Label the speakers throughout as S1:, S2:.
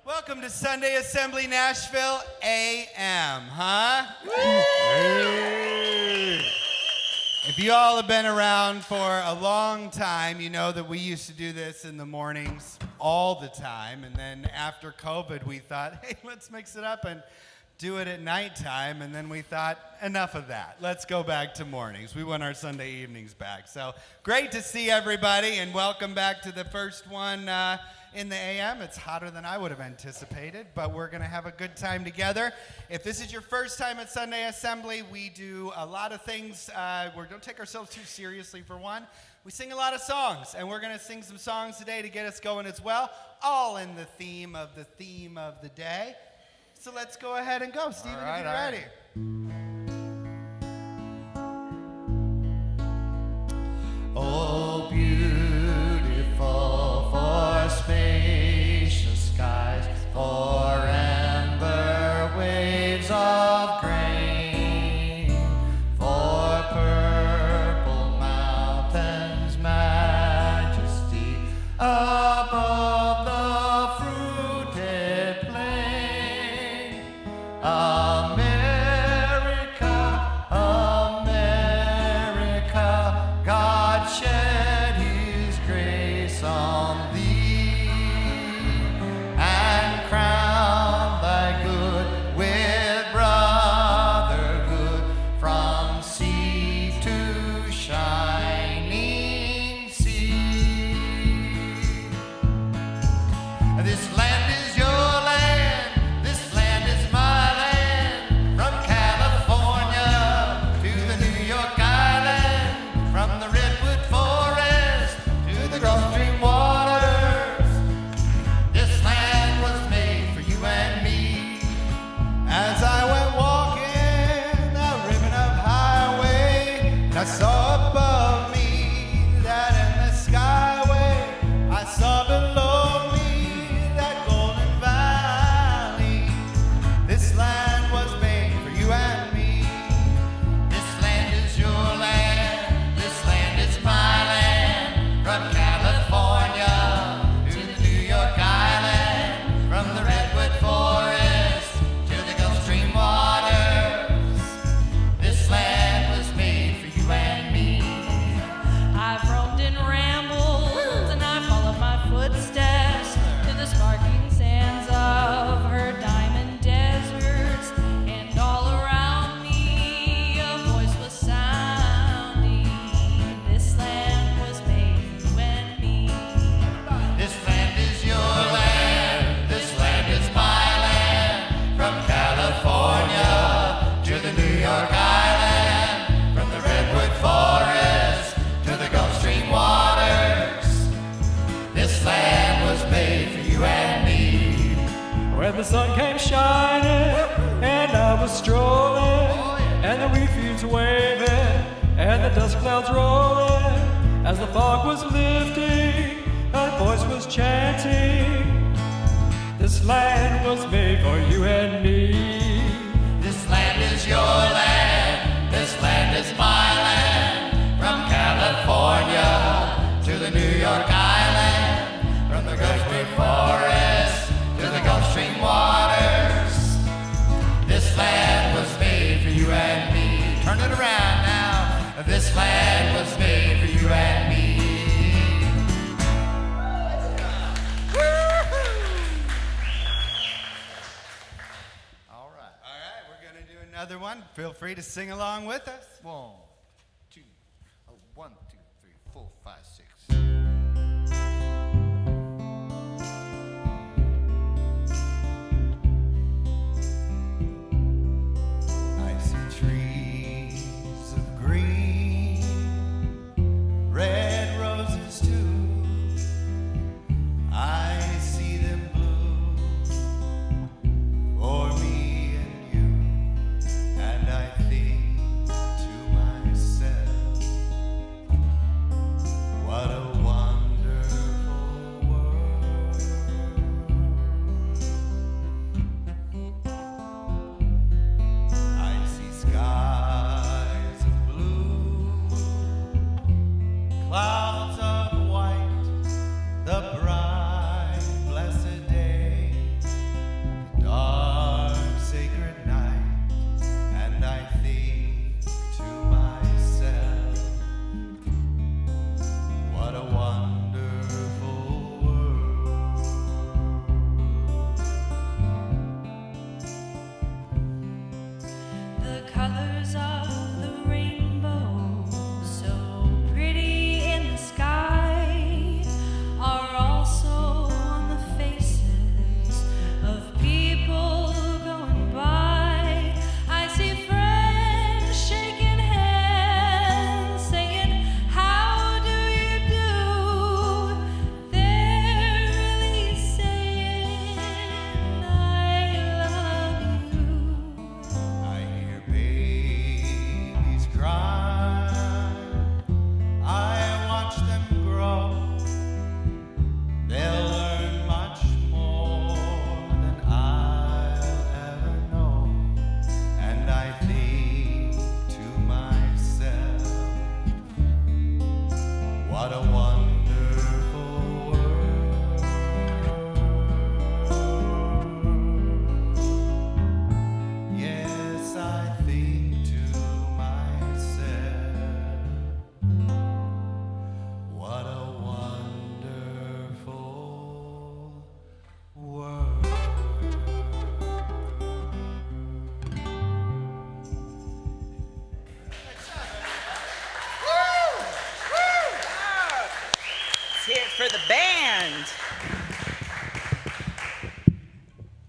S1: Welcome to Sunday Assembly Nashville AM, huh?
S2: Hey.
S1: If you all have been around for a long time, you know that we used to do this in the mornings all the time. And then after COVID, we thought, hey, let's mix it up and do it at nighttime. And then we thought, enough of that. Let's go back to mornings. We want our Sunday evenings back. So great to see everybody, and welcome back to the first one in the AM. It's hotter than I would have anticipated, but we're going to have a good time together. If this is your first time at Sunday Assembly, we do a lot of things. We don't take ourselves too seriously, for one. We sing a lot of songs, and we're going to sing some songs today to get us going as well, all in the theme of the day. So let's go ahead and go. Stephen, if you're ready.
S3: Oh, beautiful for spacious skies, for amber waves of grain, for purple mountains' majesty above the fruited plain. America, America, God shed His grace on thee, and crown thy good with brotherhood from sea to shining sea. This land is your land, this land is my land, from California to the New York Island, from the Redwood Forest to the Gulf Stream waters. This land was made for you and me.
S1: As I went walking that ribbon of highway, I saw above me that endless skyway. I saw below me that golden valley. This land was made for you and me.
S3: This land is your land, this land is my land, from California to the New York Island, from the Redwood Forest to the Gulf Stream waters. This land was made for you and me.
S4: I've roamed and rambled, and I followed my footsteps to the sparkling sands of her diamond deserts, and all around me a voice was sounding. This land was made for you and me.
S3: This land is your land, this land is my land, from California to the New York Island, from the Redwood Forest to the Gulf Stream waters. This land was made for you and me.
S2: When the sun came shining and I was strolling, and the wheat fields waving and the dust clouds rolling, as the fog was lifting, a voice was chanting, this land was made for you and me.
S3: This land is your land, this land is my land, from California to the New York Island, from the Redwood Forest to the Gulf Stream waters. This land was made for you and me. Turn it around now. This land was made for you and me. All right.
S1: All right, we're going to do another one. Feel free to sing along with us.
S3: 1, 2, 1, 2, 3, 4, 5, 6.
S1: I see trees of green, red roses too. I see them blue for me and you, and I think to myself, what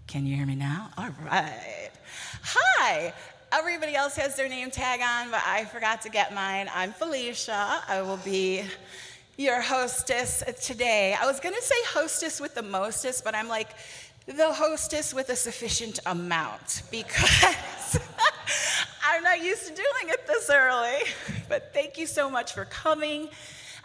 S5: Can you hear me now? All right. Hi. Everybody else has their name tag on, but I forgot to get mine. I'm Felicia. I will be your hostess today. I was going to say hostess with the mostest, but I'm like the hostess with a sufficient amount because I'm not used to doing it this early. But thank you so much for coming.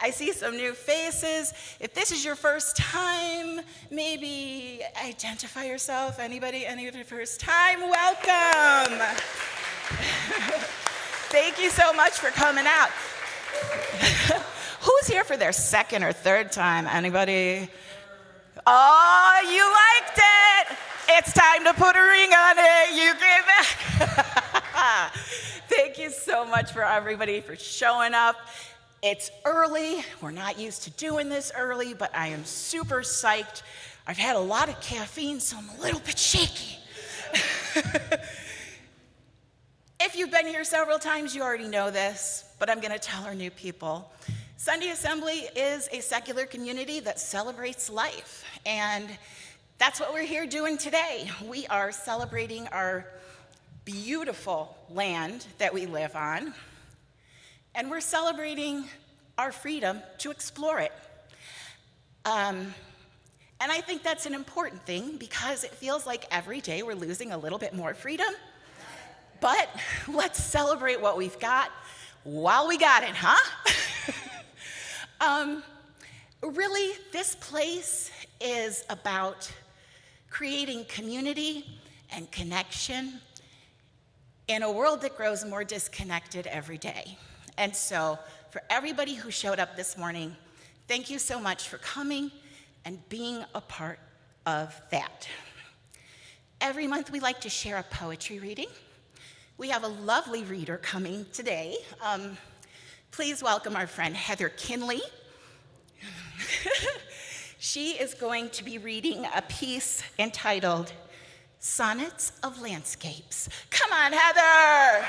S5: I see some new faces. If this is your first time, maybe identify yourself. Anybody first time? Welcome. Thank you so much for coming out. Who's here for their second or third time? Anybody? Oh, you liked it. It's time to put a ring on it. You came back. Thank you so much for everybody for showing up. It's early. We're not used to doing this early, but I am super psyched. I've had a lot of caffeine, so I'm a little bit shaky. If you've been here several times, you already know this, but I'm going to tell our new people. Sunday Assembly is a secular community that celebrates life, and that's what we're here doing today. We are celebrating our beautiful land that we live on, and we're celebrating our freedom to explore it. And I think that's an important thing because it feels like every day we're losing a little bit more freedom. But let's celebrate what we've got while we got it, huh? Really, this place is about creating community and connection in a world that grows more disconnected every day. And so, for everybody who showed up this morning, thank you so much for coming and being a part of that. Every month, we like to share a poetry reading. We have a lovely reader coming today. Please welcome our friend Heather Kinley. She is going to be reading a piece entitled Sonnets of Landscapes. Come on, Heather!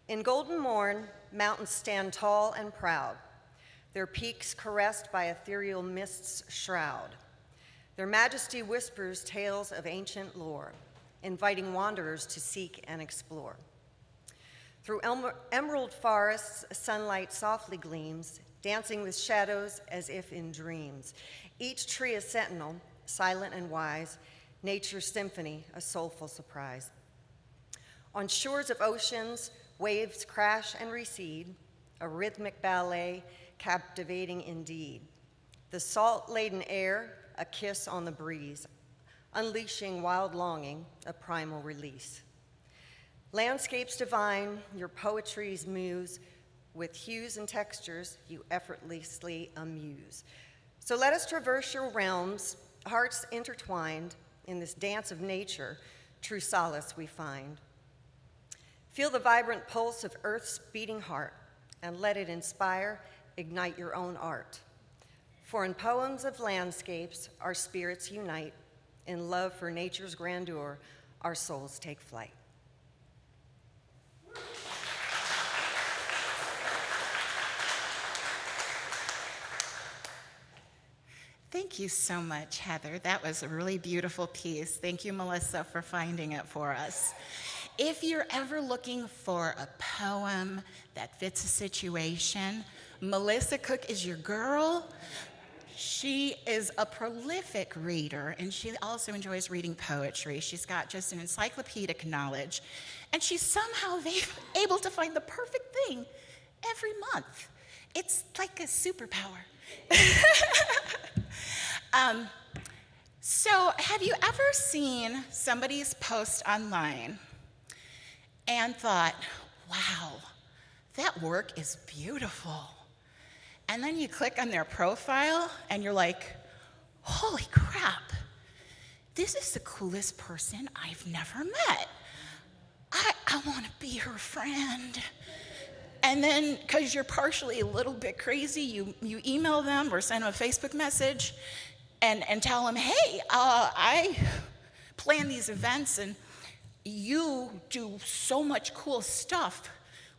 S6: In golden morn, mountains stand tall and proud, their peaks caressed by ethereal mist's shroud. Their majesty whispers tales of ancient lore, inviting wanderers to seek and explore. Through emerald forests, sunlight softly gleams, dancing with shadows as if in dreams. Each tree a sentinel, silent and wise, nature's symphony, a soulful surprise. On shores of oceans, waves crash and recede, a rhythmic ballet, captivating indeed. The salt-laden air, a kiss on the breeze, unleashing wild longing, a primal release. Landscapes divine, your poetry's muse, with hues and textures you effortlessly amuse. So let us traverse your realms, hearts intertwined, in this dance of nature, true solace we find. Feel the vibrant pulse of Earth's beating heart, and let it inspire, ignite your own art. For in poems of landscapes, our spirits unite. In love for nature's grandeur, our souls take flight.
S5: Thank you so much, Heather. That was a really beautiful piece. Thank you, Melissa, for finding it for us. If you're ever looking for a poem that fits a situation, Melissa Cook is your girl. She is a prolific reader, and she also enjoys reading poetry. She's got just an encyclopedic knowledge, and she's somehow able to find the perfect thing every month. It's like a superpower. So have you ever seen somebody's post online and thought, wow, that work is beautiful? And then you click on their profile and you're like, holy crap, this is the coolest person I've never met. I want to be her friend. And then, because you're partially a little bit crazy, you email them or send them a Facebook message and tell them, hey, I plan these events and you do so much cool stuff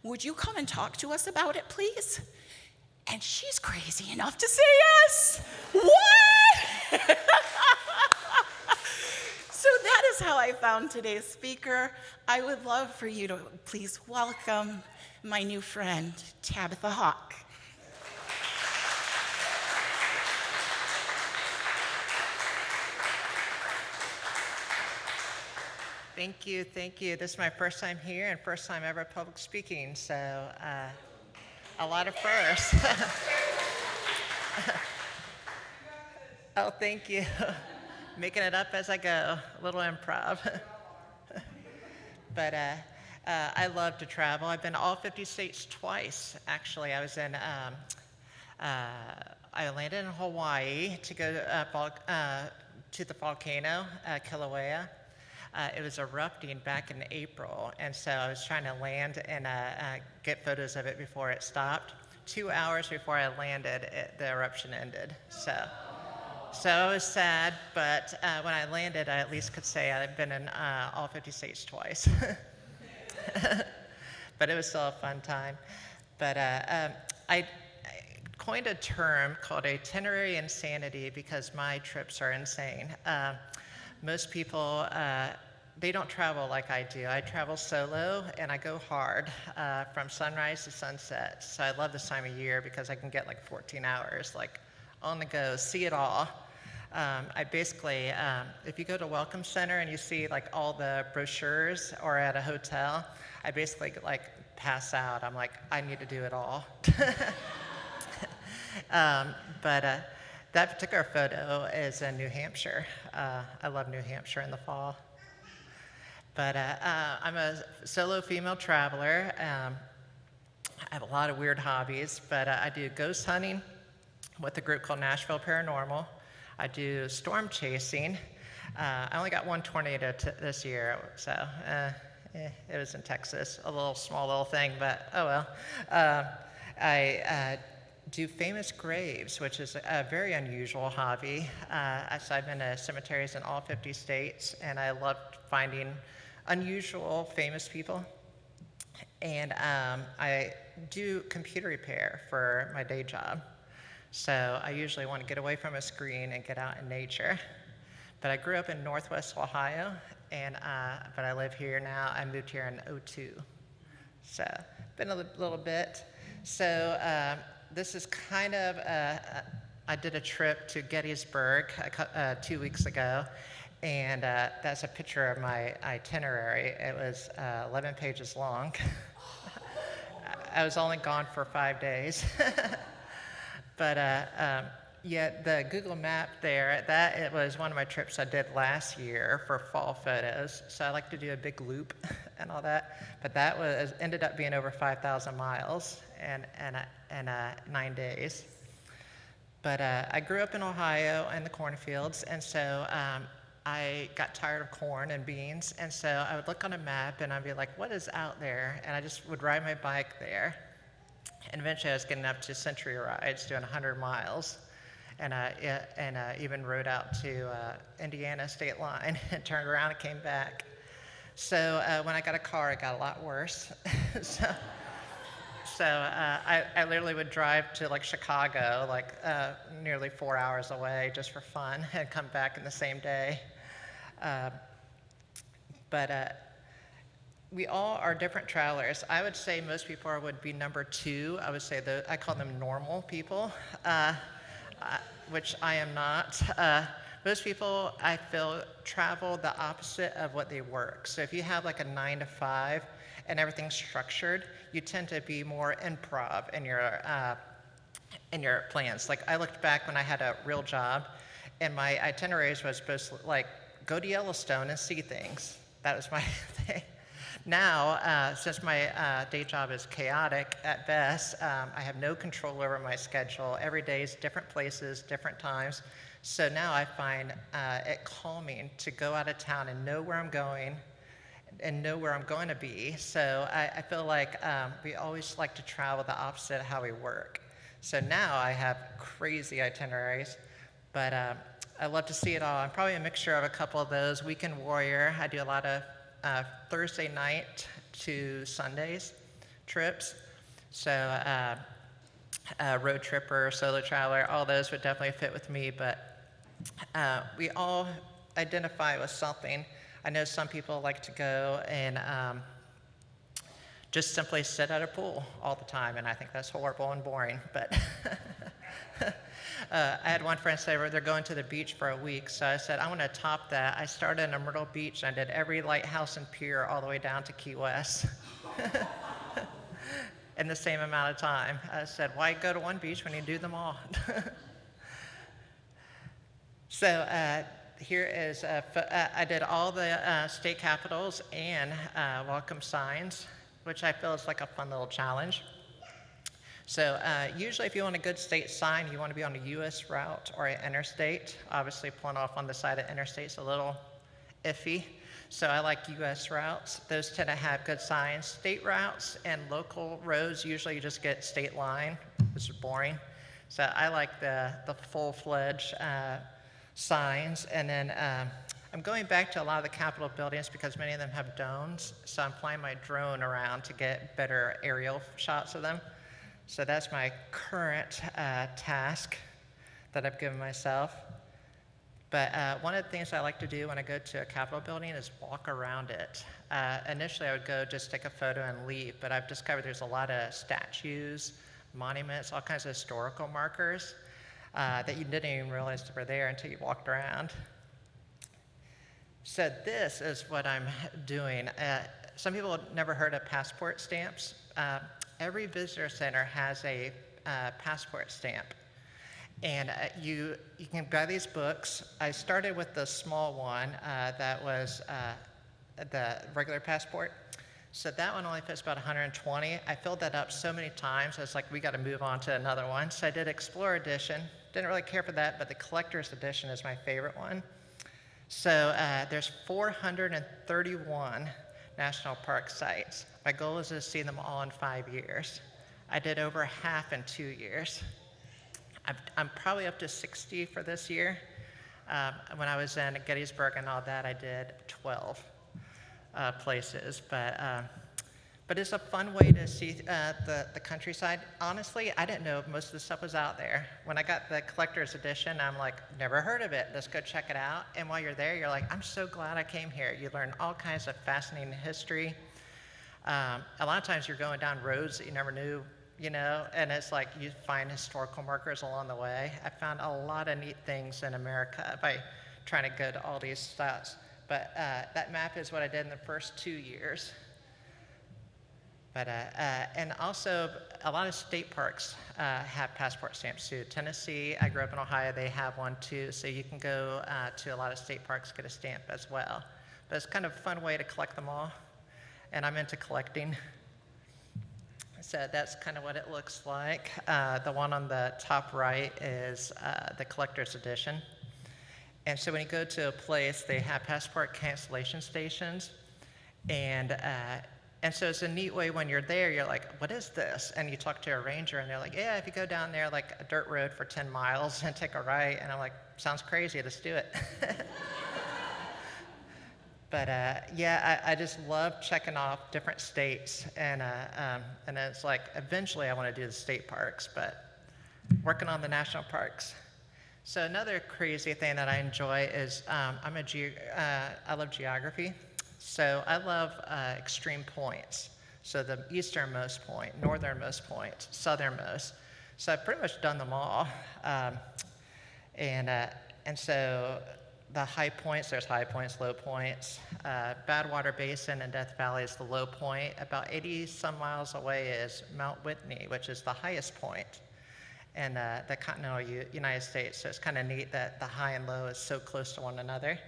S5: would you come and talk to us about it, please? And she's crazy enough to say yes. What? So that is how I found today's speaker. I would love for you to please welcome my new friend, Tabitha Hawk.
S7: Thank you, thank you. This is my first time here and first time ever public speaking, so a lot of firsts. Oh, thank you. Making it up as I go, a little improv. But I love to travel. I've been to all 50 states twice, actually. I was in, I landed in Hawaii to go to the volcano, Kilauea. It was erupting back in April, and so I was trying to land and get photos of it before it stopped. 2 hours before I landed, the eruption ended. So I was sad, but when I landed, I at least could say I've been in all 50 states twice. But it was still a fun time. But I coined a term called itinerary insanity because my trips are insane. Most people, they don't travel like I do. I travel solo and I go hard from sunrise to sunset. So I love this time of year because I can get like 14 hours, like on the go, see it all. I basically, if you go to Welcome Center and you see like all the brochures or at a hotel, I basically like pass out. I'm like, I need to do it all. But that particular photo is in New Hampshire. I love New Hampshire in the fall. But I'm a solo female traveler. I have a lot of weird hobbies, but I do ghost hunting with a group called Nashville Paranormal. I do storm chasing. I only got one tornado this year, so it was in Texas, a small little thing, but oh well. I do famous graves, which is a very unusual hobby. So I've been to cemeteries in all 50 states, and I love finding unusual famous people. And I do computer repair for my day job. So I usually want to get away from a screen and get out in nature. But I grew up in Northwest Ohio, and but I live here now. I moved here in 2002. So been a little bit. So this is kind of, I did a trip to Gettysburg 2 weeks ago, and that's a picture of my itinerary. It was 11 pages long. I was only gone for 5 days. But yeah, the Google map there, it was one of my trips I did last year for fall photos. So I like to do a big loop and all that. But that ended up being over 5,000 miles and 9 days. But I grew up in Ohio in the cornfields, and so I got tired of corn and beans, and so I would look on a map and I'd be like, what is out there? And I just would ride my bike there. And eventually I was getting up to century rides, doing 100 miles. And even rode out to Indiana state line and turned around and came back. So when I got a car, it got a lot worse. So I literally would drive to like Chicago, like nearly 4 hours away just for fun, and come back in the same day. But we all are different travelers. I would say most people would be number 2. I would say I call them normal people, which I am not. Most people, I feel, travel the opposite of what they work. So if you have like a 9 to 5 and everything's structured, you tend to be more improv in your plans. Like I looked back when I had a real job, and my itineraries was supposed to like go to Yellowstone and see things. That was my thing. Now, since my day job is chaotic at best, I have no control over my schedule. Every day is different places, different times. So now I find it calming to go out of town and know where I'm going and know where I'm going to be. So I feel like we always like to travel the opposite of how we work. So now I have crazy itineraries, but I love to see it all. I'm probably a mixture of a couple of those. Weekend warrior, I do a lot of Thursday night to Sundays, trips. So road tripper, solo traveler, all those would definitely fit with me, but we all identify with something. I know some people like to go and just simply sit at a pool all the time, and I think that's horrible and boring, but I had one friend say they're going to the beach for a week, so I said, I want to top that. I started in Myrtle Beach, and I did every lighthouse and pier all the way down to Key West in the same amount of time. I said, why go to one beach when you do them all? So here is, I did all the state capitals and welcome signs, which I feel is like a fun little challenge. So usually if you want a good state sign, you want to be on a U.S. route or an interstate. Obviously pulling off on the side of interstate is a little iffy. So I like U.S. routes. Those tend to have good signs. State routes and local roads, usually you just get state line, which is boring. So I like the full-fledged signs. And then I'm going back to a lot of the Capitol buildings because many of them have domes. So I'm flying my drone around to get better aerial shots of them. So that's my current task that I've given myself. But one of the things I like to do when I go to a Capitol building is walk around it. Initially, I would go just take a photo and leave, but I've discovered there's a lot of statues, monuments, all kinds of historical markers that you didn't even realize were there until you walked around. So this is what I'm doing. Some people have never heard of passport stamps. Every visitor center has a passport stamp. And you can buy these books. I started with the small one that was the regular passport. So that one only fits about 120. I filled that up so many times, I was like, we got to move on to another one. So I did Explorer Edition. Didn't really care for that, but the Collector's Edition is my favorite one. So there's 431 national park sites. My goal is to see them all in 5 years. I did over half in 2 years. I'm probably up to 60 for this year. When I was in Gettysburg and all that, I did 12 places. But it's a fun way to see the countryside. Honestly, I didn't know most of the stuff was out there. When I got the collector's edition, I'm like, never heard of it. Let's go check it out. And while you're there, you're like, I'm so glad I came here. You learn all kinds of fascinating history. A lot of times you're going down roads that you never knew, you know, and it's like you find historical markers along the way. I found a lot of neat things in America by trying to go to all these spots. But that map is what I did in the first 2 years. But, and also, a lot of state parks have passport stamps too. Tennessee, I grew up in Ohio, they have one too. So you can go to a lot of state parks, get a stamp as well. But it's kind of a fun way to collect them all. And I'm into collecting. So that's kind of what it looks like. The one on the top right is the collector's edition. And so when you go to a place, they have passport cancellation stations. And so it's a neat way when you're there, you're like, what is this? And you talk to a ranger, and they're like, yeah, if you go down there like a dirt road for 10 miles and take a right. And I'm like, sounds crazy, let's do it. But yeah, I just love checking off different states. And it's like, eventually I want to do the state parks, but working on the national parks. So another crazy thing that I enjoy is I love geography. So I love extreme points. So the easternmost point, northernmost point, southernmost. So I've pretty much done them all. And so the high points, there's high points, low points. Badwater Basin in Death Valley is the low point. About 80 some miles away is Mount Whitney, which is the highest point in the continental United States. So it's kind of neat that the high and low is so close to one another.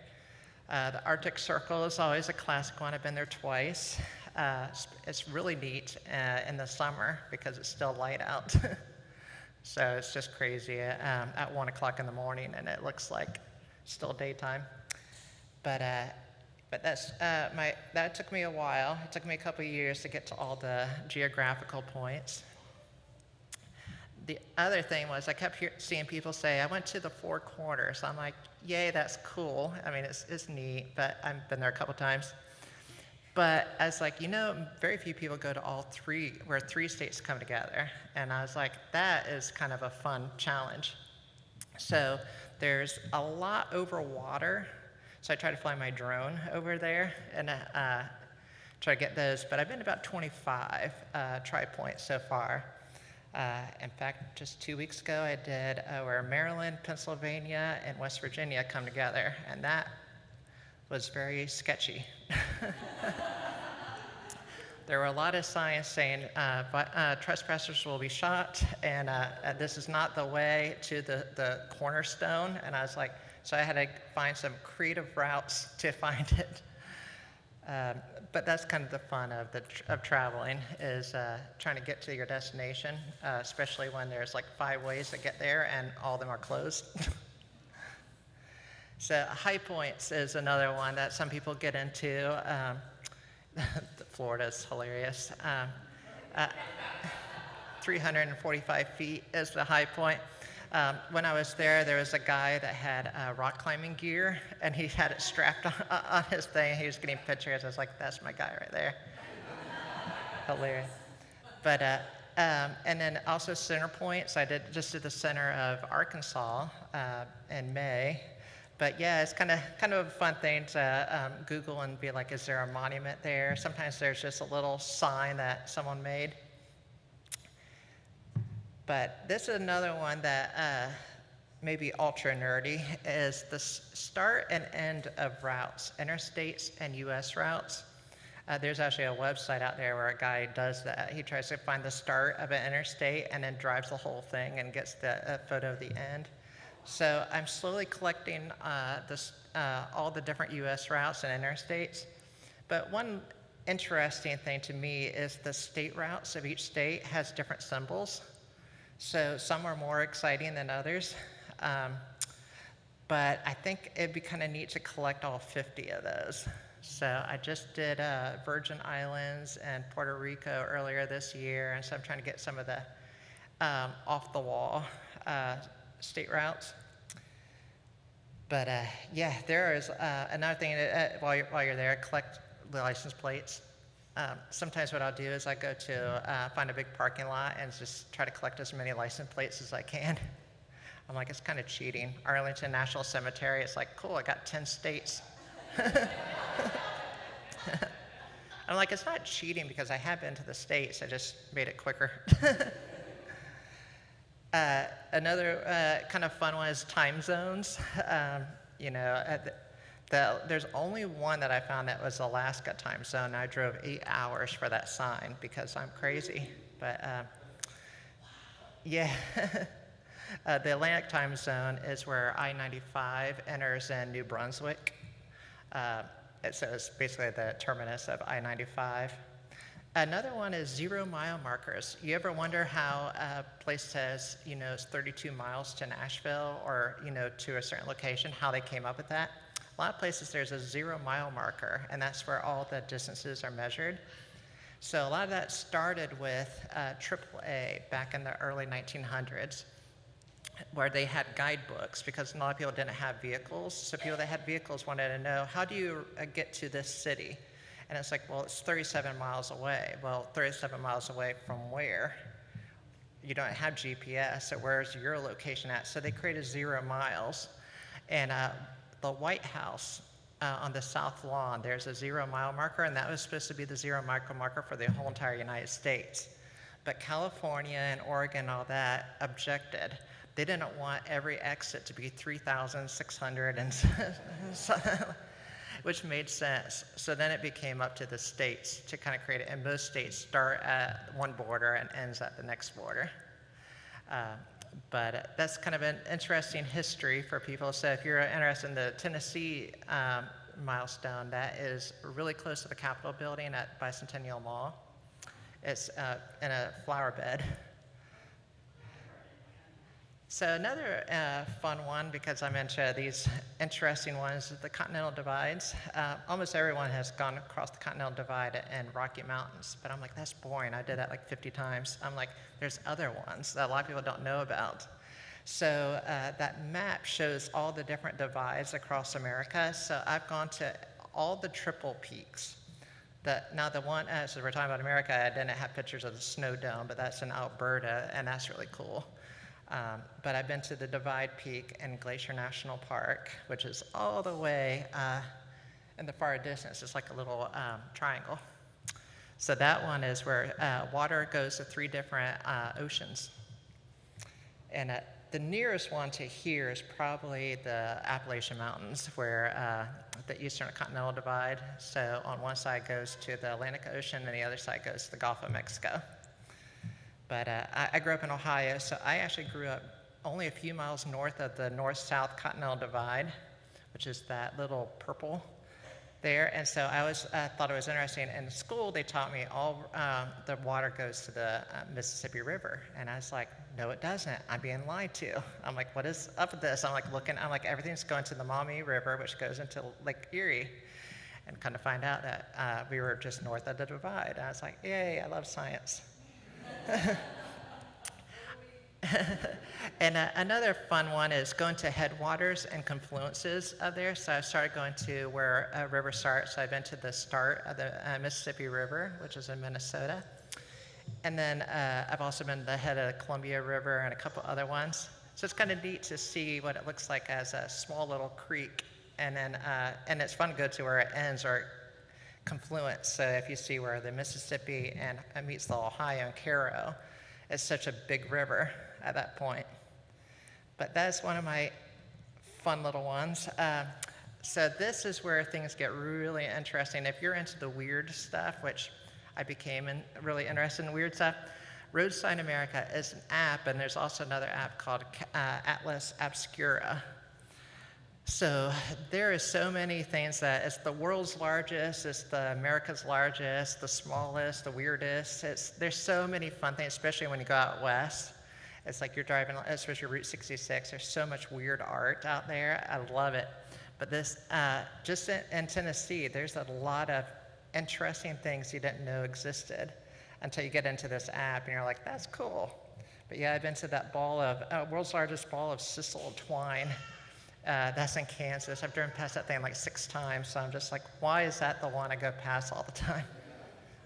S7: The Arctic Circle is always a classic one. I've been there twice. It's really neat in the summer because it's still light out. So it's just crazy at 1 o'clock in the morning, and it looks like still daytime. But that took me a while. It took me a couple of years to get to all the geographical points. The other thing was I kept seeing people say, I went to the Four Corners. I'm like, yay, that's cool. I mean, it's neat, but I've been there a couple times. But I was like, very few people go to all three, where 3 states come together. And I was like, that is kind of a fun challenge. So there's a lot over water. So I try to fly my drone over there and try to get those. But I've been about 25 tri-points so far. In fact, just 2 weeks ago, I did where Maryland, Pennsylvania, and West Virginia come together. And that was very sketchy. There were a lot of signs saying trespassers will be shot, and this is not the way to the cornerstone. And I was like, so I had to find some creative routes to find it. But that's kind of the fun of traveling, is trying to get to your destination, especially when there's like 5 ways to get there and all of them are closed. So high points is another one that some people get into. Florida's hilarious. 345 feet is the high point. When I was there was a guy that had rock climbing gear, and he had it strapped on his thing. He was getting pictures. I was like, that's my guy right there. Hilarious. But, and then also center points. I did the center of Arkansas in May. But yeah, it's kind of a fun thing to Google and be like, is there a monument there? Sometimes there's just a little sign that someone made. But this is another one that may be ultra nerdy, is the start and end of routes, interstates and US routes. There's actually a website out there where a guy does that. He tries to find the start of an interstate and then drives the whole thing and gets the photo of the end. So I'm slowly collecting all the different US routes and interstates. But one interesting thing to me is the state routes of each state has different symbols. So some are more exciting than others. But I think it'd be kind of neat to collect all 50 of those. So I just did Virgin Islands and Puerto Rico earlier this year, and so I'm trying to get some of the off-the-wall state routes. But yeah, there is another thing while you're there, collect the license plates. Sometimes what I'll do is I go to find a big parking lot and just try to collect as many license plates as I can. I'm like, it's kind of cheating. Arlington National Cemetery, it's like, cool, I got 10 states. I'm like, it's not cheating because I have been to the states, I just made it quicker. Another kind of fun one is time zones. There's only one that I found that was Alaska time zone. I drove 8 hours for that sign because I'm crazy. But yeah, the Atlantic time zone is where I-95 enters in New Brunswick. So it's basically the terminus of I-95. Another one is 0 mile markers. You ever wonder how a place says, it's 32 miles to Nashville or, to a certain location, how they came up with that? A lot of places there's a 0 mile marker, and that's where all the distances are measured. So a lot of that started with AAA back in the early 1900s, where they had guidebooks because a lot of people didn't have vehicles. So people that had vehicles wanted to know, how do you get to this city? And it's like, well, it's 37 miles away. Well, 37 miles away from where? You don't have GPS, so where's your location at? So they created 0 miles. And the White House on the South Lawn, there's a 0 mile marker, and that was supposed to be the 0 mile marker for the whole entire United States. But California and Oregon, all that, objected. They didn't want every exit to be 3,600 and which made sense. So then it became up to the states to kind of create it, and most states start at one border and ends at the next border. But that's kind of an interesting history for people. So if you're interested in the Tennessee milestone, that is really close to the Capitol building at Bicentennial Mall. It's in a flower bed. So another fun one, because I'm into these interesting ones, is the Continental Divides. Almost everyone has gone across the Continental Divide and Rocky Mountains, but I'm like, that's boring. I did that like 50 times. I'm like, there's other ones that a lot of people don't know about. So that map shows all the different divides across America. So I've gone to all the triple peaks Now the one, so we're talking about America, I didn't have pictures of the snow dome, but that's in Alberta, and that's really cool. But I've been to the Divide Peak and Glacier National Park, which is all the way in the far distance. It's like a little triangle. So that one is where water goes to 3 different oceans. And the nearest one to here is probably the Appalachian Mountains, where the Eastern Continental Divide. So on one side goes to the Atlantic Ocean, and the other side goes to the Gulf of Mexico. But I grew up in Ohio, so I actually grew up only a few miles north of the North-South Continental Divide, which is that little purple there. And so I always thought it was interesting. In school, they taught me all the water goes to the Mississippi River. And I was like, no, it doesn't. I'm being lied to. I'm like, what is up with this? I'm like, everything's going to the Maumee River, which goes into Lake Erie. And kind of find out that we were just north of the divide. And I was like, yay, I love science. And another fun one is going to headwaters and confluences of there. So I started going to where a river starts. So I've been to the start of the Mississippi River, which is in Minnesota. And then I've also been to the head of the Columbia River and a couple other ones. So it's kind of neat to see what it looks like as a small little creek. And then and it's fun to go to where it ends or confluence. So if you see where the Mississippi and meets the Ohio and Caro, it's such a big river at that point. But that's one of my fun little ones. So this is where things get really interesting. If you're into the weird stuff, which I became really interested in weird stuff, Roadside America is an app, and there's also another app called Atlas Obscura. So there is so many things that it's the world's largest, it's the America's largest, the smallest, the weirdest. There's so many fun things, especially when you go out west. It's like you're driving, especially Route 66. There's so much weird art out there. I love it. But this, just in Tennessee, there's a lot of interesting things you didn't know existed until you get into this app, and you're like, that's cool. But yeah, I've been to that world's largest ball of sisal twine. That's in Kansas. I've driven past that thing like 6 times, so I'm just like, why is that the one I go past all the time?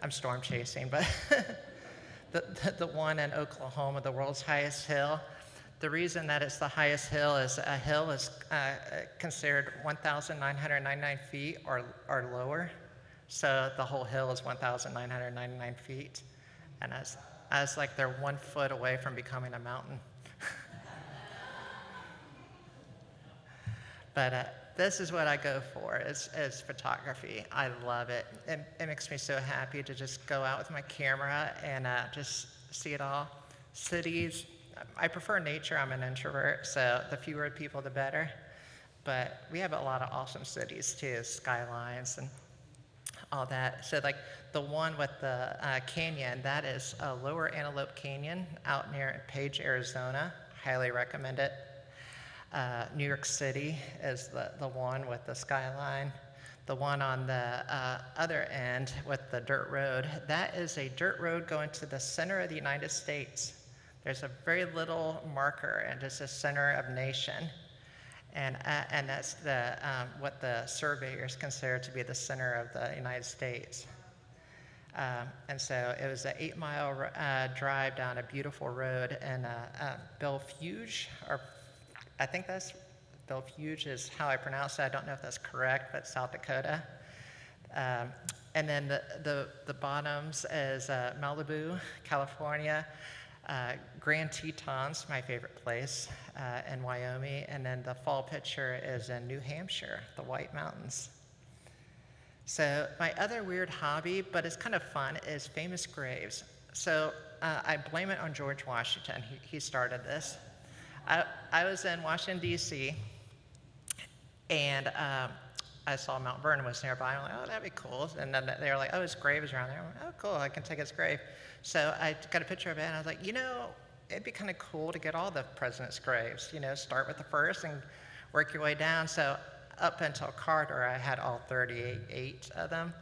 S7: I'm storm chasing, but the one in Oklahoma, the world's highest hill, the reason that it's the highest hill is a hill is considered 1,999 feet or lower. So the whole hill is 1,999 feet. And I was like, they're 1 foot away from becoming a mountain. But this is what I go for, is photography. I love it. It makes me so happy to just go out with my camera and just see it all. Cities, I prefer nature. I'm an introvert, so the fewer people, the better. But we have a lot of awesome cities, too, skylines and all that. So like the one with the canyon, that is Lower Antelope Canyon out near Page, Arizona. Highly recommend it. New York City is the one with the skyline. The one on the other end with the dirt road, that is a dirt road going to the center of the United States. There's a very little marker, and it's the center of nation. And that's what the surveyors consider to be the center of the United States. And so it was an 8-mile drive down a beautiful road in Belfuge, or I think that's Belfuge is how I pronounce it. I don't know if that's correct, but South Dakota. And then the bottoms is Malibu, California. Grand Tetons, my favorite place, in Wyoming. And then the fall picture is in New Hampshire, the White Mountains. So my other weird hobby, but it's kind of fun, is famous graves. So I blame it on George Washington. He started this. I was in Washington, D.C., and I saw Mount Vernon was nearby. I'm like, oh, that'd be cool. And then they were like, oh, his grave is around there. I'm like, oh, cool, I can take his grave. So I got a picture of it, and I was like, it'd be kind of cool to get all the presidents' graves. Start with the first and work your way down. So up until Carter, I had all 38 of them.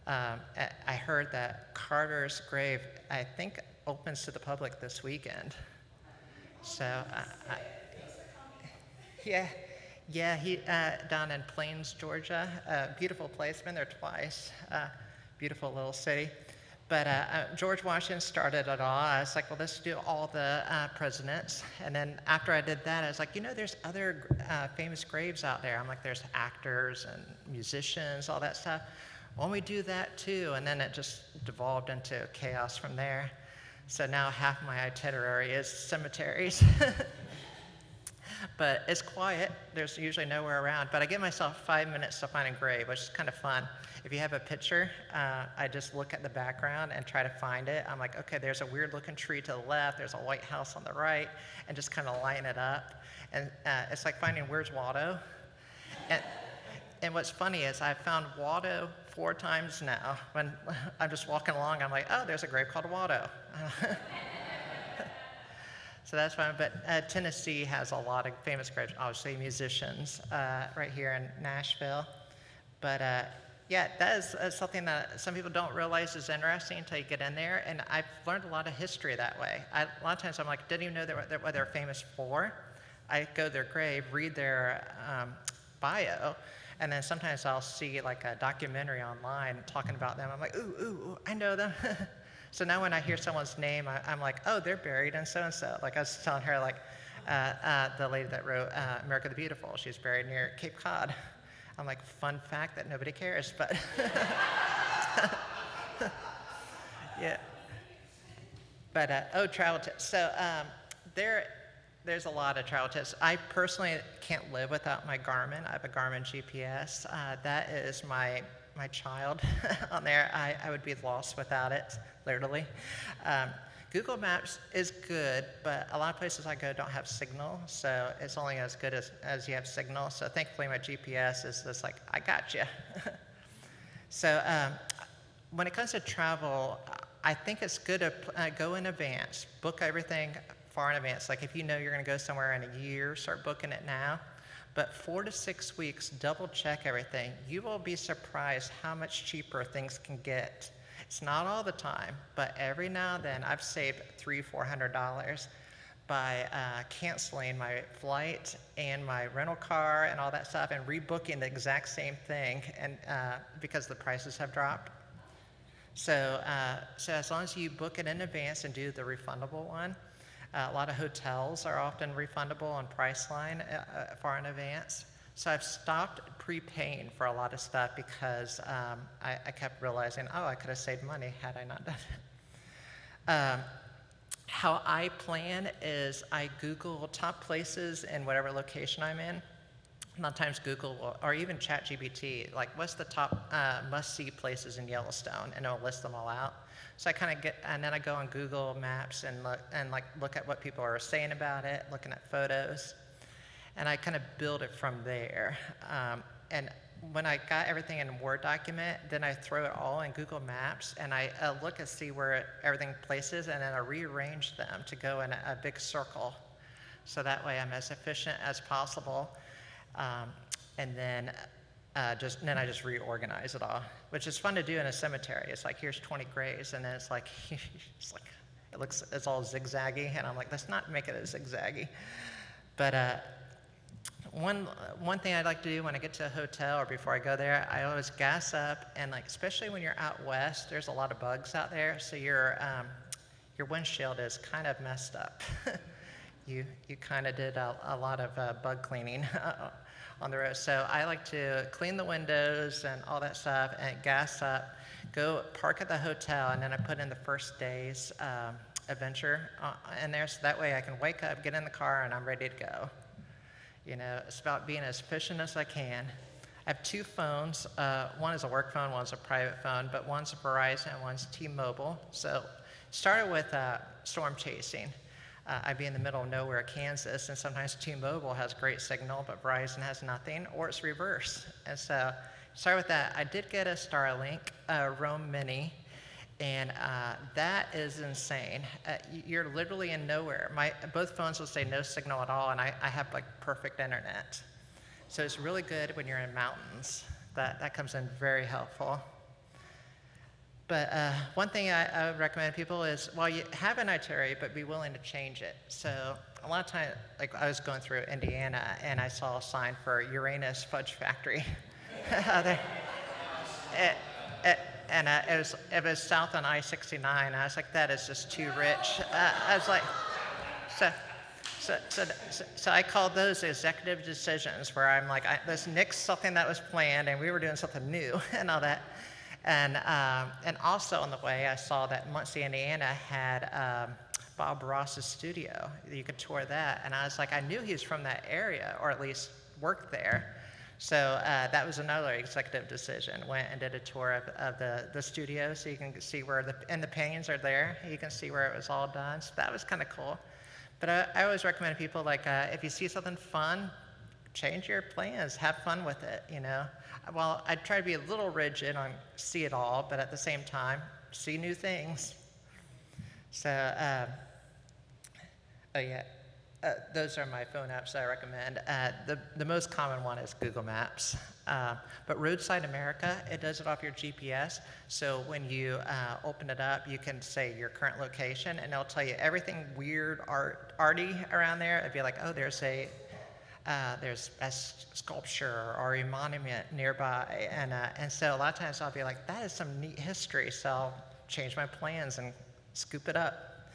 S7: I heard that Carter's grave, I think, opens to the public this weekend. So, he down in Plains, Georgia, beautiful place. Been there twice. beautiful little city. But George Washington started it all. I was like, well, let's do all the presidents. And then after I did that, I was like, you know, there's other famous graves out there. I'm like, there's actors and musicians, all that stuff. Why don't we do that too? And then it just devolved into chaos from there. So now half my itinerary is cemeteries. But it's quiet. There's usually nowhere around. But I give myself 5 minutes to find a grave, which is kind of fun. If you have a picture, I just look at the background and try to find it. I'm like, okay, there's a weird-looking tree to the left. There's a white house on the right, and just kind of line it up. And it's like finding Where's Waldo? And what's funny is I've found Waldo 4 times now. When I'm just walking along, I'm like, oh, there's a grave called Waldo. So that's fun. But Tennessee has a lot of famous graves, obviously musicians right here in Nashville. But yeah, that is something that some people don't realize is interesting until you get in there. And I've learned a lot of history that way. A lot of times I'm like, didn't even know what they're famous for. I go to their grave, read their bio, and then sometimes I'll see like a documentary online talking about them. I'm like, ooh, I know them. So now when I hear someone's name, I'm like, oh, they're buried in so-and-so. Like I was telling her, like, the lady that wrote America the Beautiful, she's buried near Cape Cod. I'm like, fun fact that nobody cares, but yeah. But, travel tips. So there's a lot of travel tips. I personally can't live without my Garmin. I have a Garmin GPS. That is my child on there. I would be lost without it, literally. Google Maps is good, but a lot of places I go don't have signal, so it's only as good as you have signal. So thankfully my GPS is just like, I got you. So when it comes to travel, I think it's good to go in advance, book everything far in advance. Like if you know you're gonna go somewhere in a year, start booking it now. But 4 to 6 weeks, double check everything. You will be surprised how much cheaper things can get. It's not all the time, but every now and then I've saved $300-400 by canceling my flight and my rental car and all that stuff and rebooking the exact same thing, and because the prices have dropped. So as long as you book it in advance and do the refundable one, a lot of hotels are often refundable on Priceline far in advance. So I've stopped prepaying for a lot of stuff because I kept realizing, oh, I could have saved money had I not done it. How I plan is I Google top places in whatever location I'm in. A lot of times Google or even ChatGPT, like what's the top must-see places in Yellowstone, and it'll list them all out. So I kind of and then I go on Google Maps and look at what people are saying about it, looking at photos, and I kind of build it from there. And when I got everything in a Word document, then I throw it all in Google Maps, and I look and see where everything places, and then I rearrange them to go in a big circle. So that way I'm as efficient as possible. And then I just reorganize it all, which is fun to do in a cemetery. It's like, here's 20 graves, and then it's like it's all zigzaggy, and I'm like, let's not make it as zigzaggy. But one thing I like to do when I get to a hotel or before I go there, I always gas up, and like especially when you're out west, there's a lot of bugs out there, so your windshield is kind of messed up. You kind of did a lot of bug cleaning on the road. So I like to clean the windows and all that stuff and gas up, go park at the hotel, and then I put in the first day's adventure in there, so that way I can wake up, get in the car, and I'm ready to go. You know, it's about being as efficient as I can. I have 2 phones. One is a work phone, one's a private phone, but one's Verizon and one's T-Mobile. So started with storm chasing. I'd be in the middle of nowhere, Kansas, and sometimes T-Mobile has great signal, but Verizon has nothing, or it's reverse. And so, start with that. I did get a Starlink Roam Mini, and that is insane. You're literally in nowhere. Both phones will say no signal at all, and I have like perfect internet. So it's really good when you're in mountains. That comes in very helpful. But one thing I would recommend to people is, well, you have an itinerary, but be willing to change it. So a lot of times, like I was going through Indiana, and I saw a sign for Uranus Fudge Factory. and it was south on I-69. I was like, that is just too rich. I was like, so I called those executive decisions where I'm like, this nixed something that was planned, and we were doing something new and all that. And also on the way, I saw that Muncie, Indiana had Bob Ross's studio. You could tour that. And I was like, I knew he was from that area, or at least worked there. So that was another executive decision. Went and did a tour of the studio, so you can see where the paintings are there. You can see where it was all done. So that was kind of cool. But I always recommend to people, like, if you see something fun, change your plans. Have fun with it, you know. Well, I try to be a little rigid on see it all, but at the same time, see new things. So, those are my phone apps that I recommend. The most common one is Google Maps. But Roadside America, it does it off your GPS. So when you open it up, you can say your current location, and it'll tell you everything weird, arty around there. It'd be like, oh, there's a sculpture or a monument nearby. And so a lot of times I'll be like, that is some neat history. So I'll change my plans and scoop it up.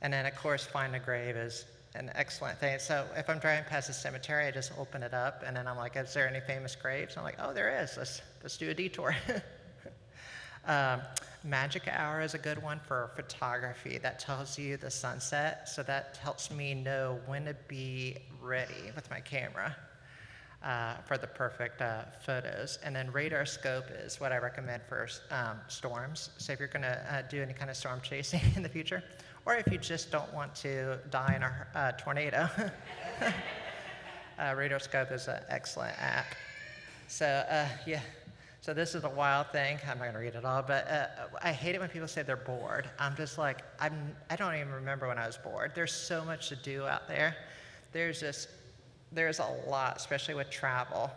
S7: And then, of course, Find a Grave is an excellent thing. So if I'm driving past a cemetery, I just open it up, and then I'm like, is there any famous graves? And I'm like, oh, there is. Let's do a detour. Magic Hour is a good one for photography. That tells you the sunset, so that helps me know when to be ready with my camera for the perfect photos. And then Radar Scope is what I recommend for storms. So if you're going to do any kind of storm chasing in the future, or if you just don't want to die in a tornado, Radar Scope is an excellent app. So yeah. So this is a wild thing. I'm not going to read it all, but I hate it when people say they're bored. I'm just like, I don't even remember when I was bored. There's so much to do out there. There's a lot, especially with travel.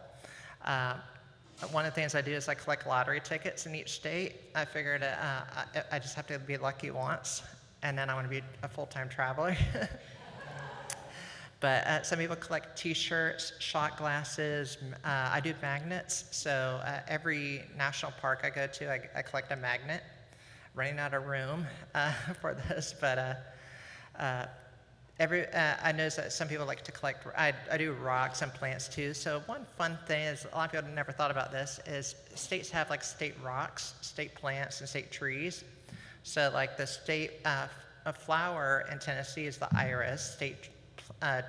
S7: One of the things I do is I collect lottery tickets in each state. I figured I just have to be lucky once, and then I want to be a full-time traveler. But some people collect T-shirts, shot glasses. I do magnets. So every national park I go to, I collect a magnet. Running out of room for this, but I notice that some people like to collect. I do rocks and plants too. So one fun thing is a lot of people have never thought about this is states have like state rocks, state plants, and state trees. So like the state flower in Tennessee is the iris. State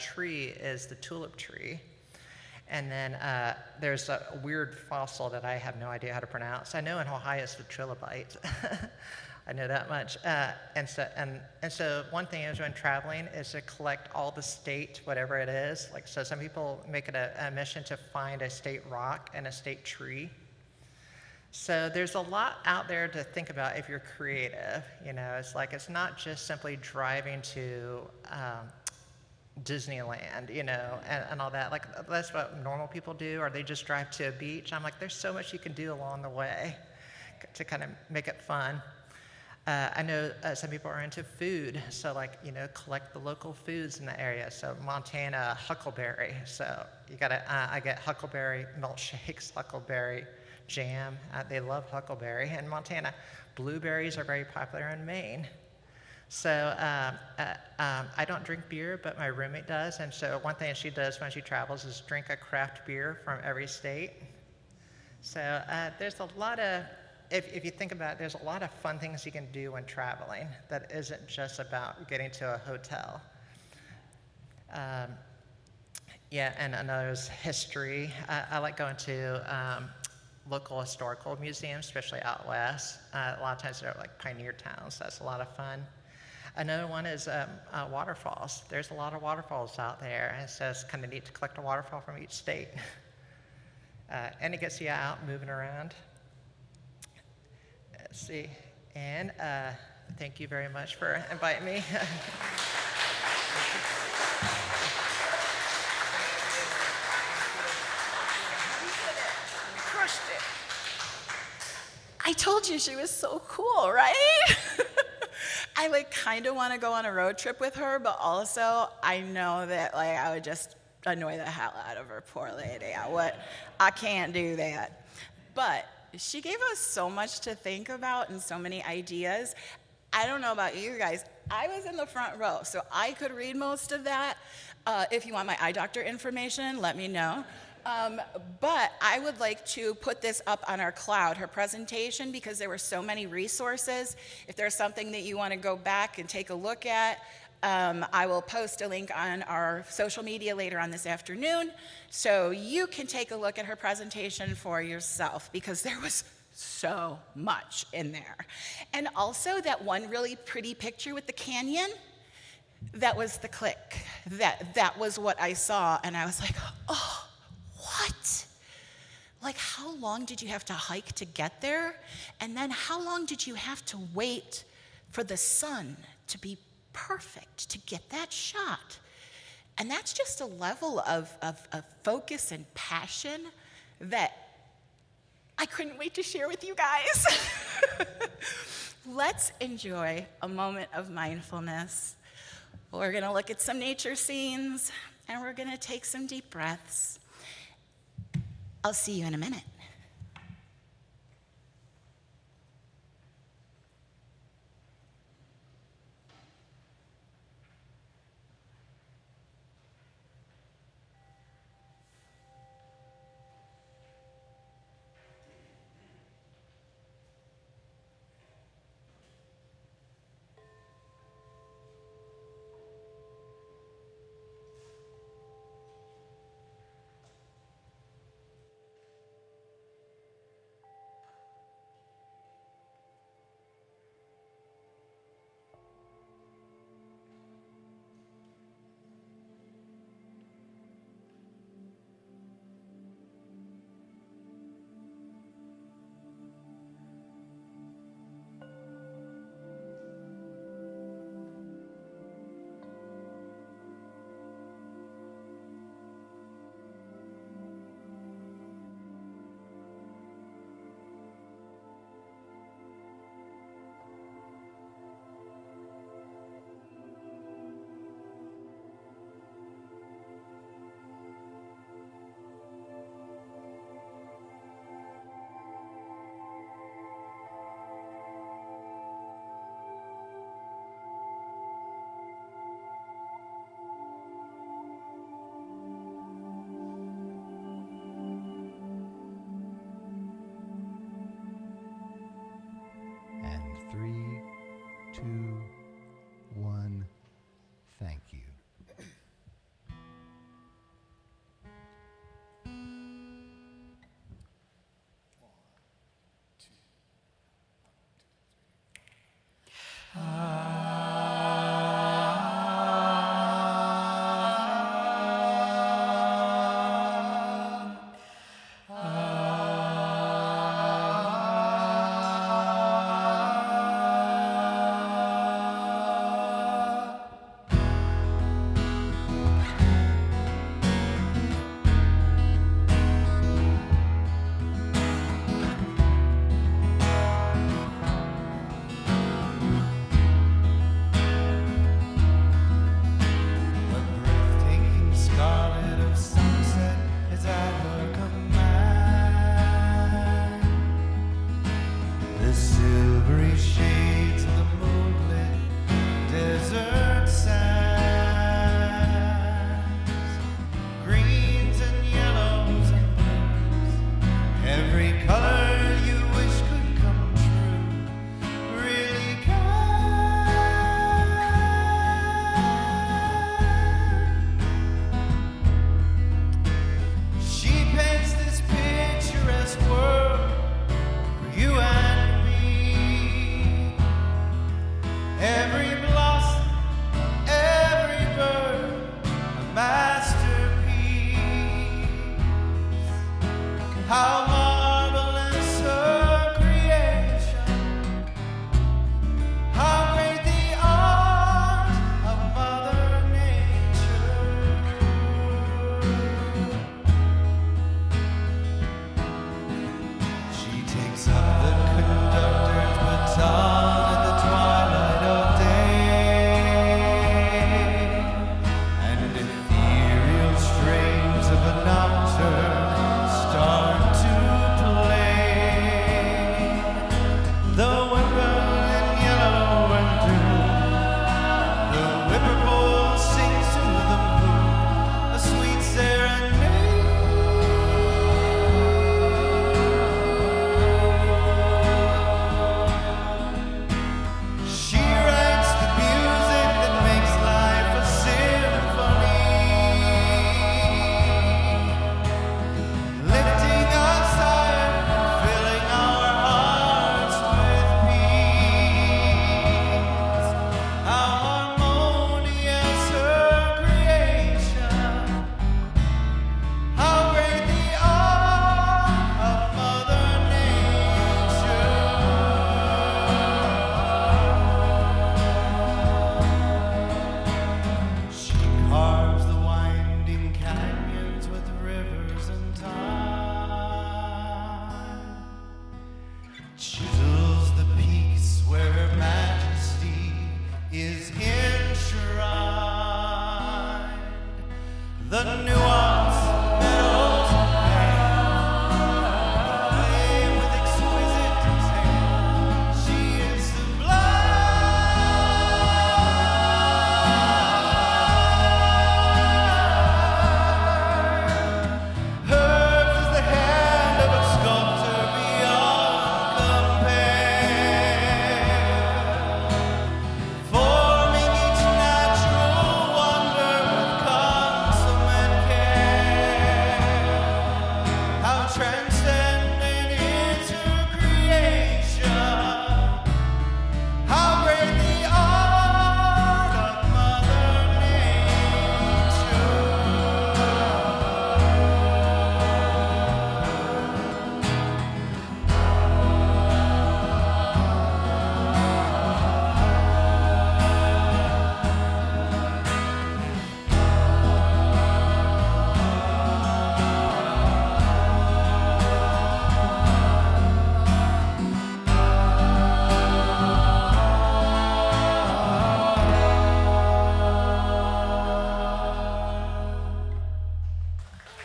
S7: tree is the tulip tree. And then there's a weird fossil that I have no idea how to pronounce. I know in Ohio it's the trilobite. I know that much. And so one thing is when traveling is to collect all the state, whatever it is. Like, so some people make it a mission to find a state rock and a state tree. So there's a lot out there to think about if you're creative. You know, it's like, it's not just simply driving to Disneyland, you know, and all that. Like, that's what normal people do, or they just drive to a beach. I'm like, there's so much you can do along the way to kind of make it fun. I know some people are into food, so like, you know, collect the local foods in the area. So Montana, huckleberry. So you gotta, I get huckleberry milkshakes, huckleberry jam. They love huckleberry in Montana. Blueberries are very popular in Maine. So I don't drink beer, but my roommate does. And so one thing she does when she travels is drink a craft beer from every state. So there's a lot of, if you think about it, there's a lot of fun things you can do when traveling that isn't just about getting to a hotel. Yeah, and another is history. I like going to local historical museums, especially out west. A lot of times they're like pioneer towns. So that's a lot of fun. Another one is waterfalls. There's a lot of waterfalls out there, and so it's kind of neat to collect a waterfall from each state. And it gets you out moving around. Let's see. And thank you very much for inviting me.
S5: Crushed it. I told you she was so cool, right? I like kind of want to go on a road trip with her, but also I know that like I would just annoy the hell out of her, poor lady. I can't do that. But She gave us so much to think about and so many ideas. I don't know about you guys. I was in the front row, so I could read most of that. If you want my eye doctor information, let me know. But I would like to put this up on our cloud, her presentation, because there were so many resources. If there's something that you want to go back and take a look at, I will post a link on our social media later on this afternoon, so you can take a look at her presentation for yourself, because there was so much in there. And also that one really pretty picture with the canyon, that was the click. That was what I saw, and I was like, oh, what? Like, how long did you have to hike to get there? And then how long did you have to wait for the sun to be perfect to get that shot? And that's just a level of focus and passion that I couldn't wait to share with you guys. Let's enjoy a moment of mindfulness. We're gonna look at some nature scenes, and we're gonna take some deep breaths. I'll see you in a minute.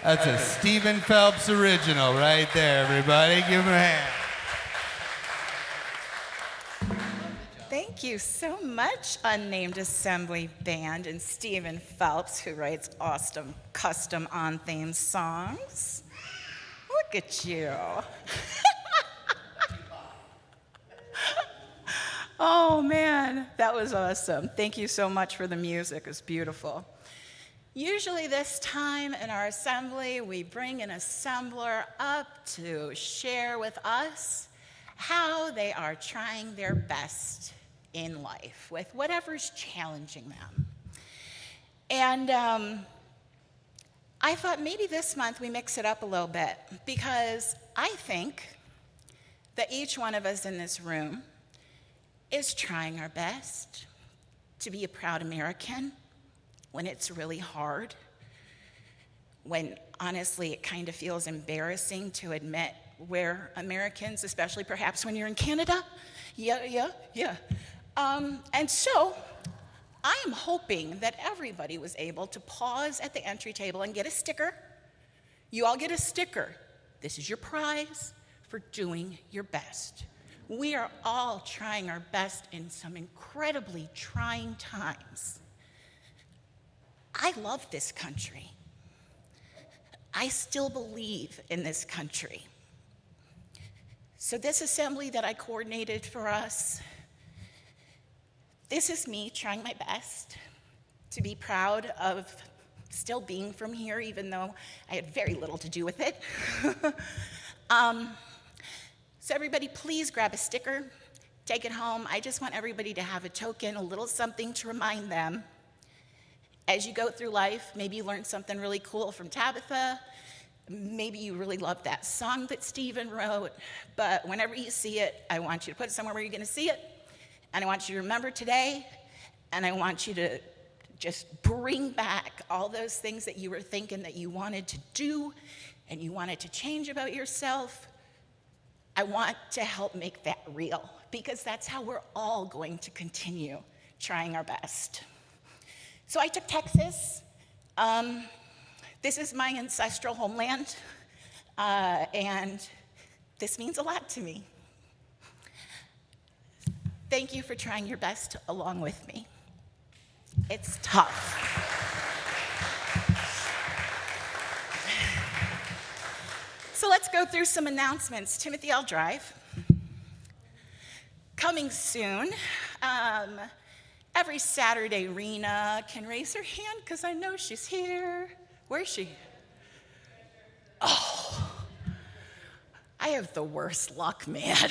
S1: That's a Stephen Phelps original right there, everybody. Give him a hand.
S5: Thank you so much, UnNamed Assembly Band and Stephen Phelps, who writes awesome custom on-theme songs. Look at you. Oh, man, that was awesome. Thank you so much for the music. It's beautiful. Usually this time in our assembly, we bring an assembler up to share with us how they are trying their best in life with whatever's challenging them. And I thought maybe this month we mix it up a little bit, because I think that each one of us in this room is trying our best to be a proud American when it's really hard, when honestly it kind of feels embarrassing to admit we're Americans, especially perhaps when you're in Canada. Yeah. And so I am hoping that everybody was able to pause at the entry table and get a sticker. You all get a sticker. This is your prize for doing your best. We are all trying our best in some incredibly trying times. I love this country. I still believe in this country. So this assembly that I coordinated for us, this is me trying my best to be proud of still being from here, even though I had very little to do with it. So everybody, please grab a sticker, take it home. I just want everybody to have a token, a little something to remind them. As you go through life, maybe you learned something really cool from Tabitha. Maybe you really love that song that Stephen wrote. But whenever you see it, I want you to put it somewhere where you're going to see it. And I want you to remember today. And I want you to just bring back all those things that you were thinking that you wanted to do and you wanted to change about yourself. I want to help make that real, because that's how we're all going to continue trying our best. So I took Texas. This is my ancestral homeland, and this means a lot to me. Thank you for trying your best along with me. It's tough. So let's go through some announcements. Timothy L. Drive. Coming soon. Every Saturday, Rena can raise her hand because I know she's here. Where is she? Oh, I have the worst luck, man.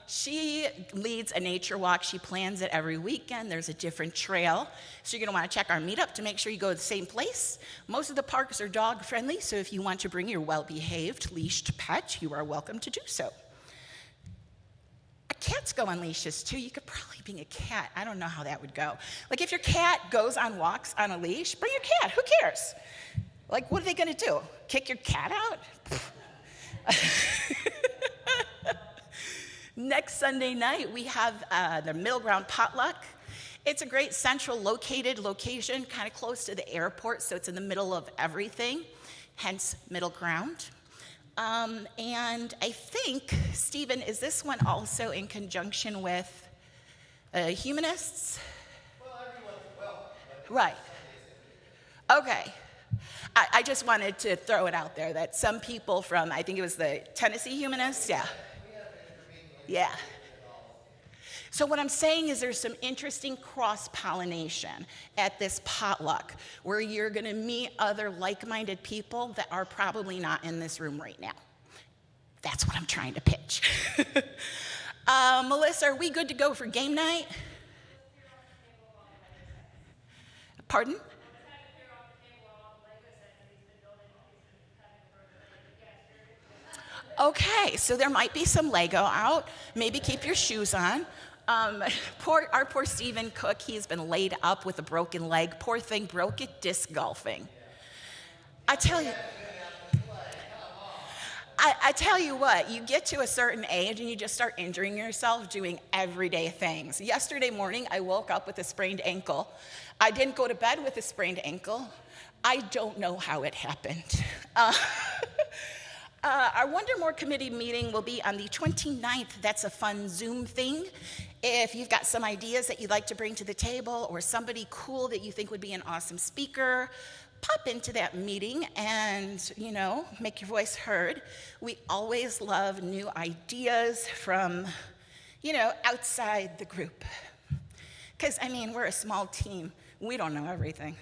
S5: She leads a nature walk. She plans it every weekend. There's a different trail. So you're going to want to check our meetup to make sure you go to the same place. Most of the parks are dog friendly, so if you want to bring your well-behaved leashed pet, you are welcome to do so. Cats go on leashes too. You could probably bring a cat. I don't know how that would go. Like if your cat goes on walks on a leash, bring your cat. Who cares? Like what are they going to do? Kick your cat out? Next Sunday night, we have the Middle Ground Potluck. It's a great central located location, kind of close to the airport, so it's in the middle of everything, hence Middle Ground. And I think, Stephen, is this one also in conjunction with humanists?
S3: Well, everyone's welcome.
S5: Right. Okay. I just wanted to throw it out there that some people from, I think it was the Tennessee humanists, yeah. Yeah. So what I'm saying is there's some interesting cross-pollination at this potluck where you're going to meet other like-minded people that are probably not in this room right now. That's what I'm trying to pitch. Melissa, are we good to go for game night? Pardon? Okay, so there might be some Lego out. Maybe keep your shoes on. Our poor Stephen Cook, he's been laid up with a broken leg. Poor thing, broke it disc golfing. I tell you, I tell you what, you get to a certain age and you just start injuring yourself doing everyday things. Yesterday morning, I woke up with a sprained ankle. I didn't go to bed with a sprained ankle. I don't know how it happened. Our Wonder More Committee meeting will be on the 29th. That's a fun Zoom thing. If you've got some ideas that you'd like to bring to the table or somebody cool that you think would be an awesome speaker, pop into that meeting and, make your voice heard. We always love new ideas from, outside the group. Because, we're a small team. We don't know everything.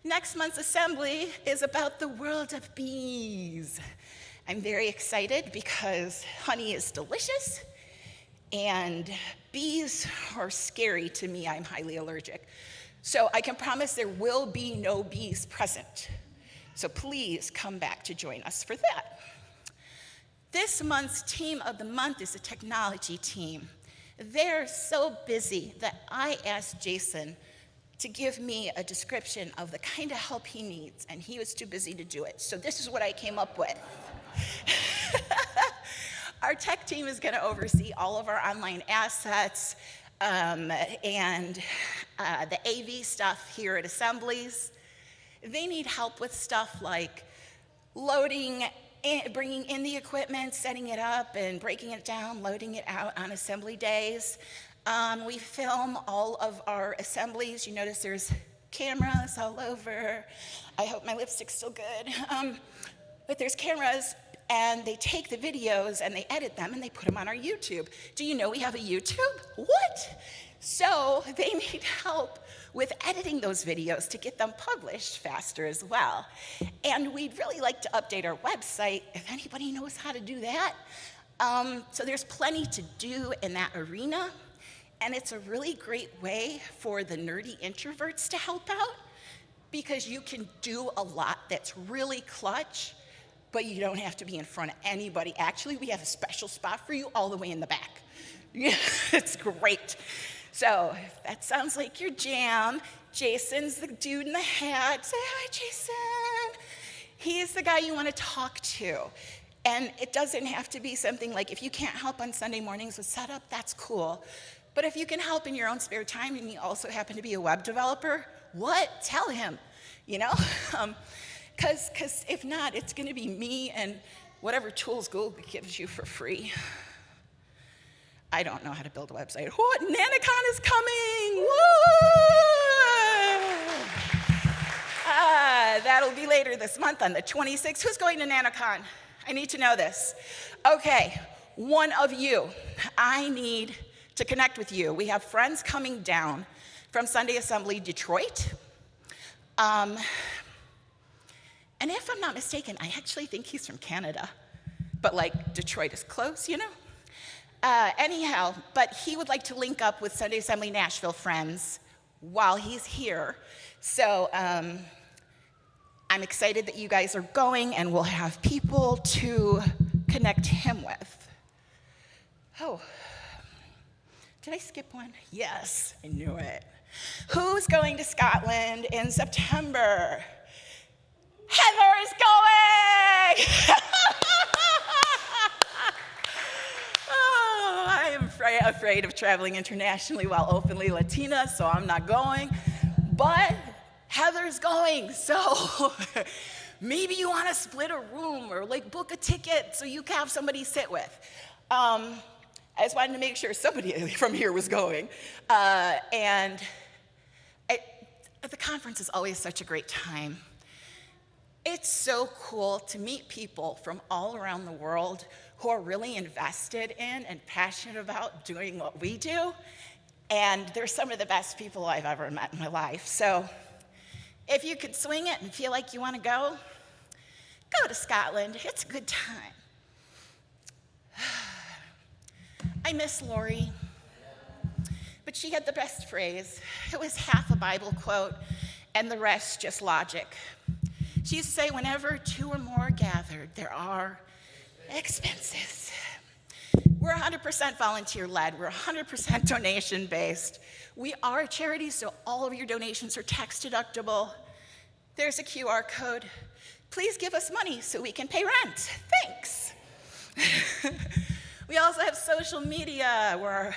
S5: Next month's assembly is about the world of bees. I'm very excited because honey is delicious and bees are scary to me. I'm highly allergic. So I can promise there will be no bees present. So please come back to join us for that. This month's team of the month is a technology team. They're so busy that I asked Jason to give me a description of the kind of help he needs, and he was too busy to do it. So this is what I came up with. Our tech team is going to oversee all of our online assets and the AV stuff here at assemblies. They need help with stuff like loading, bringing in the equipment, setting it up, and breaking it down, loading it out on assembly days. We film all of our assemblies. You notice there's cameras all over. I hope my lipstick's still good. But there's cameras, and they take the videos and they edit them and they put them on our YouTube. Do you know we have a YouTube? What? So they need help with editing those videos to get them published faster as well. And we'd really like to update our website if anybody knows how to do that. So there's plenty to do in that arena. And it's a really great way for the nerdy introverts to help out because you can do a lot that's really clutch, but you don't have to be in front of anybody. Actually, we have a special spot for you all the way in the back. It's great. So if that sounds like your jam, Jason's the dude in the hat. Say hi, Jason. He's the guy you want to talk to. And it doesn't have to be something like if you can't help on Sunday mornings with setup, that's cool. But if you can help in your own spare time and you also happen to be a web developer, what? Tell him, Because if not, it's going to be me and whatever tools Google gives you for free. I don't know how to build a website. What? NanoCon is coming! Woo! That'll be later this month on the 26th. Who's going to NanoCon? I need to know this. Okay, one of you. I need to connect with you. We have friends coming down from Sunday Assembly Detroit. And if I'm not mistaken, I actually think he's from Canada. But Detroit is close, Anyhow, but he would like to link up with Sunday Assembly Nashville friends while he's here. So I'm excited that you guys are going and we'll have people to connect him with. Oh. Did I skip one? Yes, I knew it. Who's going to Scotland in September? Heather is going! Oh, I am afraid of traveling internationally while openly Latina, so I'm not going. But Heather's going, so maybe you want to split a room or book a ticket so you can have somebody sit with. I just wanted to make sure somebody from here was going. The conference is always such a great time. It's so cool to meet people from all around the world who are really invested in and passionate about doing what we do. And they're some of the best people I've ever met in my life. So if you could swing it and feel like you want to go to Scotland. It's a good time. I miss Lori, but she had the best phrase. It was half a Bible quote and the rest just logic. She used to say, whenever two or more are gathered, there are expenses. We're 100% volunteer-led. We're 100% donation-based. We are a charity, so all of your donations are tax-deductible. There's a QR code. please give us money so we can pay rent. Thanks. We also have social media where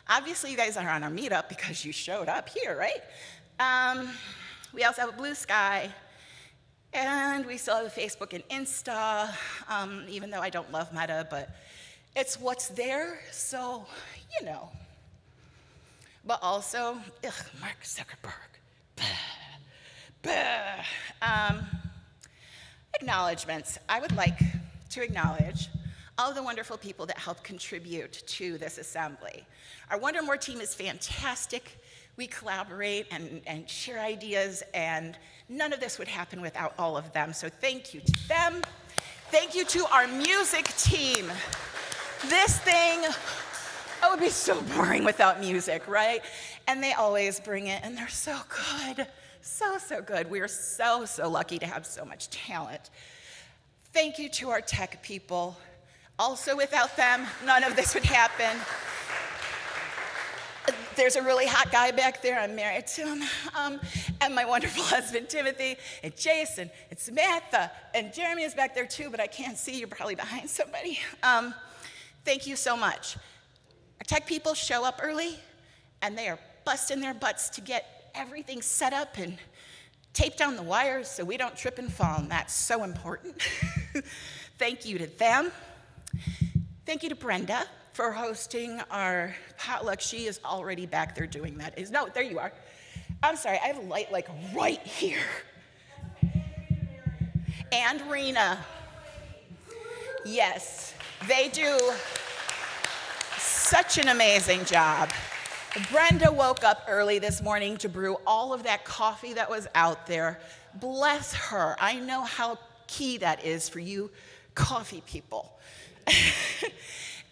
S5: obviously you guys are on our meetup because you showed up here, right? We also have a Blue Sky, and we still have a Facebook and Insta, even though I don't love Meta, but it's what's there, so, you know. But also, Mark Zuckerberg. Acknowledgements. I would like to acknowledge all of the wonderful people that help contribute to this assembly. Our Wonder More team is fantastic. We collaborate and share ideas, and none of this would happen without all of them. So thank you to them. Thank you to our music team. This thing, it would be so boring without music, right? And they always bring it, and they're so good. So, so good. We are so, so lucky to have so much talent. Thank you to our tech people. Also, without them, none of this would happen. There's a really hot guy back there. I'm married to him. And my wonderful husband, Timothy, and Jason, and Samantha, and Jeremy is back there too, but I can't see. You're probably behind somebody. Thank you so much. Our tech people show up early, and they are busting their butts to get everything set up and tape down the wires so we don't trip and fall, and that's so important. Thank you to them. Thank you to Brenda for hosting our potluck. She is already back there doing that. No, there you are. I'm sorry, I have a light like right here. And Rena. Yes, they do such an amazing job. Brenda woke up early this morning to brew all of that coffee that was out there. Bless her. I know how key that is for you coffee people.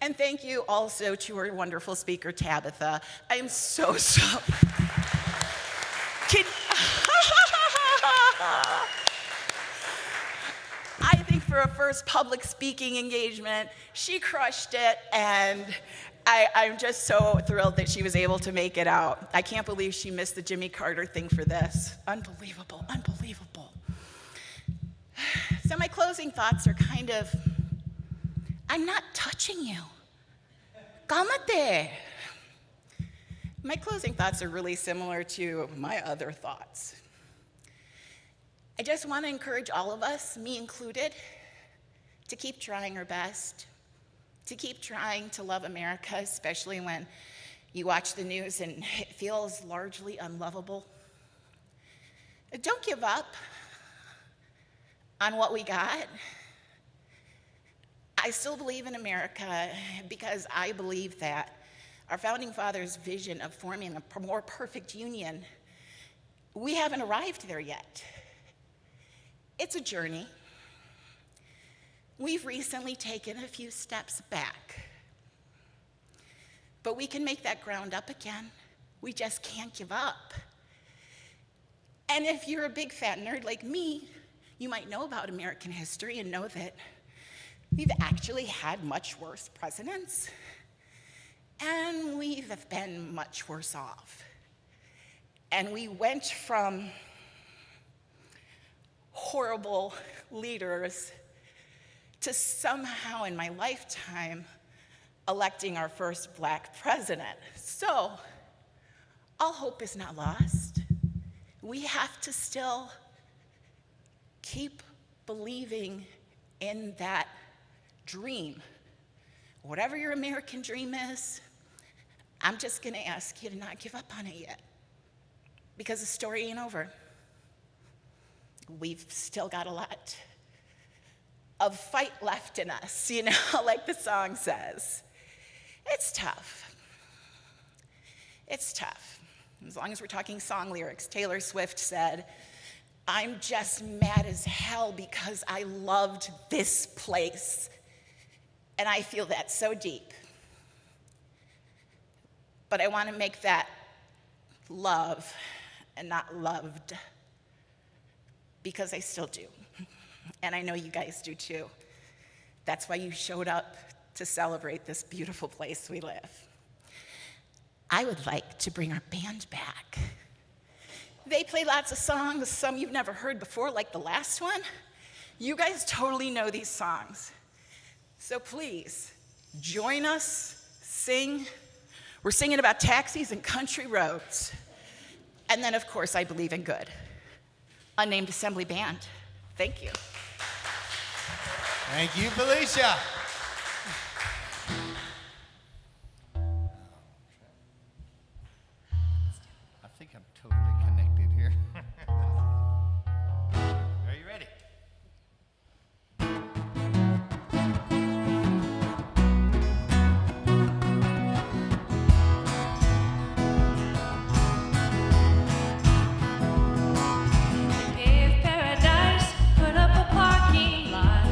S5: And thank you also to our wonderful speaker, Tabitha. I am so I think for a first public speaking engagement, she crushed it, and I'm just so thrilled that she was able to make it out. I can't believe she missed the Jimmy Carter thing for this. Unbelievable, unbelievable. So my closing thoughts are kind of, I'm not touching you. Cálmate. My closing thoughts are really similar to my other thoughts. I just want to encourage all of us, me included, to keep trying our best, to keep trying to love America, especially when you watch the news and it feels largely unlovable. Don't give up on what we got. I still believe in America because I believe that our founding fathers' vision of forming a more perfect union, we haven't arrived there yet. It's a journey. We've recently taken a few steps back, but we can make that ground up again. We just can't give up. And if you're a big fat nerd like me, you might know about American history and know that we've actually had much worse presidents, and we've been much worse off. And we went from horrible leaders to somehow in my lifetime electing our first Black president. So all hope is not lost. We have to still keep believing in that dream. Whatever your American dream is, I'm just going to ask you to not give up on it yet, because the story ain't over. We've still got a lot of fight left in us, you know, like the song says. It's tough. It's tough. As long as we're talking song lyrics, Taylor Swift said, "I'm just mad as hell because I loved this place." And I feel that so deep. But I want to make that love and not loved, because I still do. And I know you guys do too. That's why you showed up to celebrate this beautiful place we live. I would like to bring our band back. They play lots of songs, some you've never heard before, like the last one. You guys totally know these songs. So please, join us, sing. We're singing about taxis and country roads. And then, of course, I believe in good. UnNamed Assembly Band. Thank you.
S1: Thank you, Felicia. I think I'm totally connected here. Are you ready?
S4: If paradise put up a parking lot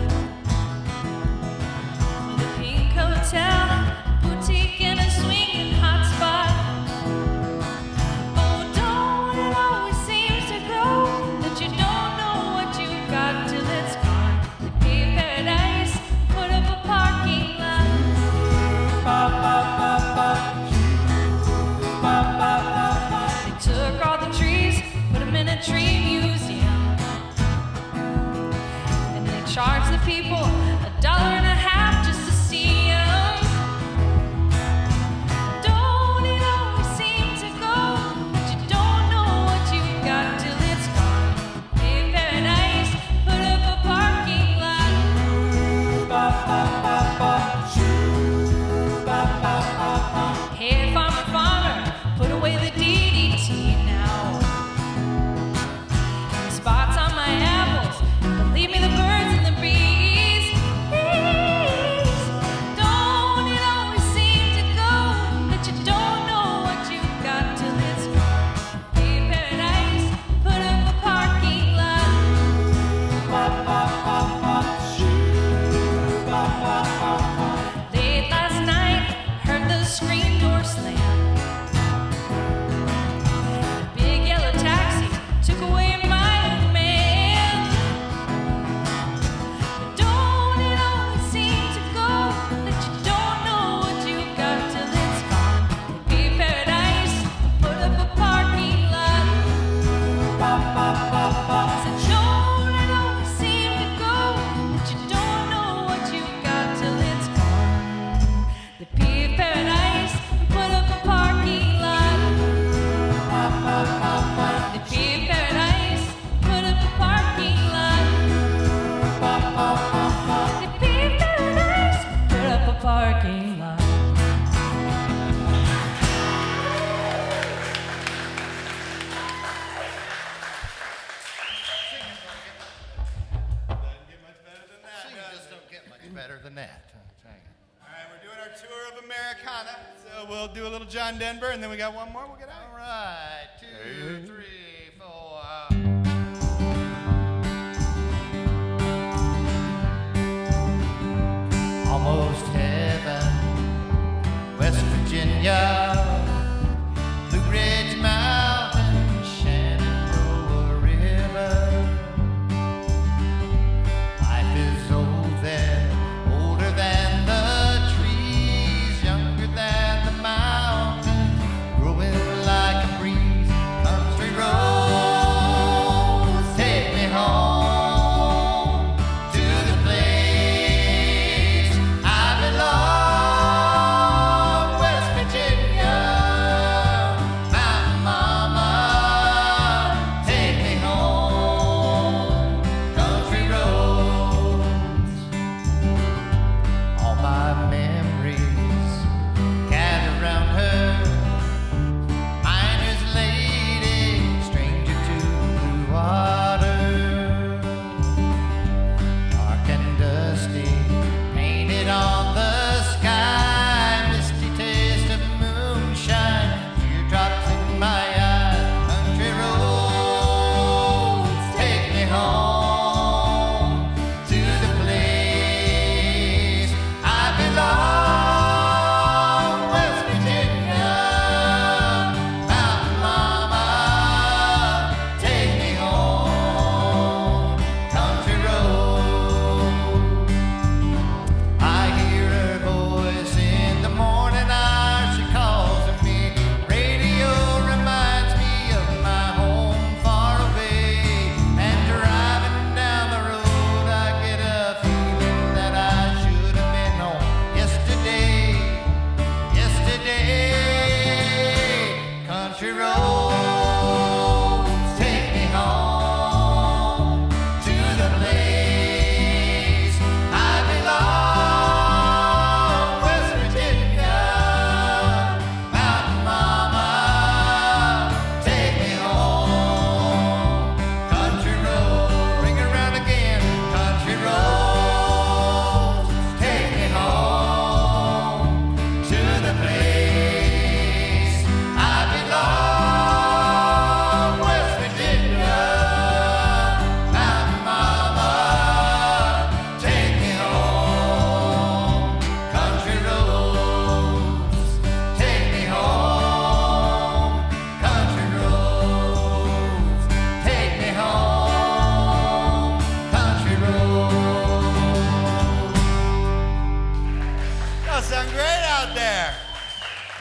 S4: with a pink hotel, boutique, and a swinging hot spot. Oh, don't it always seems to go that you don't know what you got till it's gone. If paradise put up a parking lot. They took all the trees, put them in a tree museum, and they charged the people $1.50 just to see 'em. Don't it always seem to go that you don't know what you got till it's gone? If paradise put up a parking lot. Hey, farmer, farmer, put away the DDT now. Spots on my apples, but leave me the birds and the bees. Don't it always seem to go that you don't know what you got till it's gone? Hey, paradise, put up a parking lot. Late last night, heard the screen door slam. The big yellow taxi took away my old man. Don't it always seem to go that you don't know what you got till it's gone? Hey, paradise, put up a parking lot. Said, don't it always seem to go that you don't know what you got till it's gone? The paradise, put up a parking lot. The paradise, put up a parking lot. The paradise, put up a parking lot.
S1: Just don't get much better than that. All right, we're doing our tour of Americana, so we'll do a little John Denver, and then we got one more. We'll get out. All right, 2, 3, 4.
S3: Almost heaven, West Virginia, Blue Ridge Mountain, Shenandoah River. Life is old there, older than the trees, younger than the mountains, growing like a breeze. Country roads take me home to the place I belong, West Virginia. country roads, take me home to the place I belong, West Virginia, Mountain Mama, take me home, country road, bring it around again, country roads, take me home to the place I belong, West Virginia, Mountain Mama, take me home, country roads, take me home, country roads, take me home, country roads.
S1: Y'all sound great out there.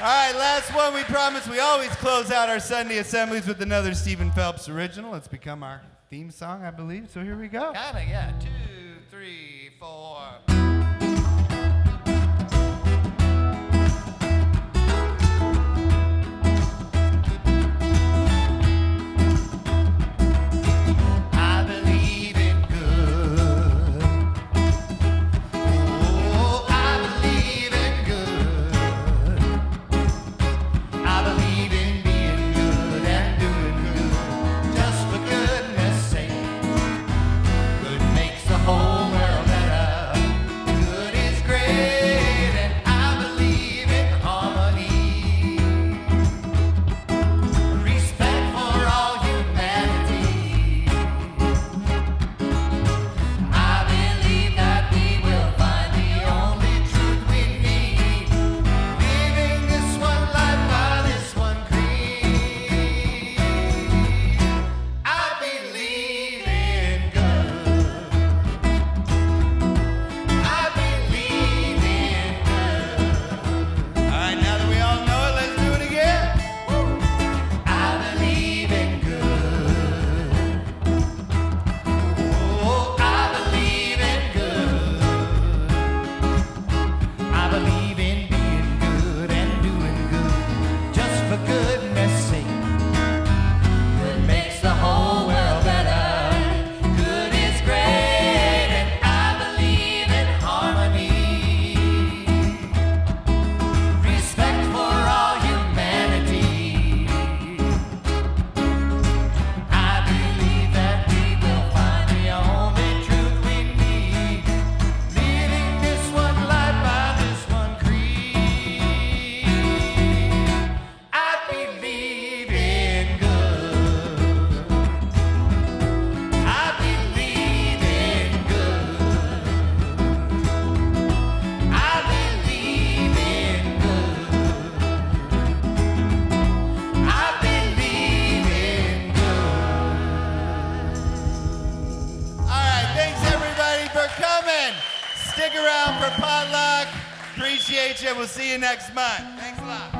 S1: All right, last one. We promise we always close out our Sunday assemblies with another Stephen Phelps original. It's become our theme song, I believe. So here we go.
S3: Kinda, yeah. 2, 3, 4. I believe in good. Oh, I believe in good. I believe in being good and doing good, just for goodness sake. Good makes the whole world better. Good is great, and I believe in harmony. Respect for all humanity. I believe that we will find the only truth we need. Living this one life by this one creed. I believe in good. I believe in good.
S1: All right, now that we all know it, let's do it again.
S3: I believe in good. Oh, I believe in good. I believe in being good and doing good, just for goodness sake. Good makes the whole world better. Good is great, and I believe in harmony. Respect for all humanity. I believe that we will find the only truth we need. Living this one life by this one creed. I believe in good. I believe in good. I believe in good. I believe in good.
S1: All right, thanks everybody for coming. Stick around for potluck. Appreciate you. We'll see you next month. Thanks a lot.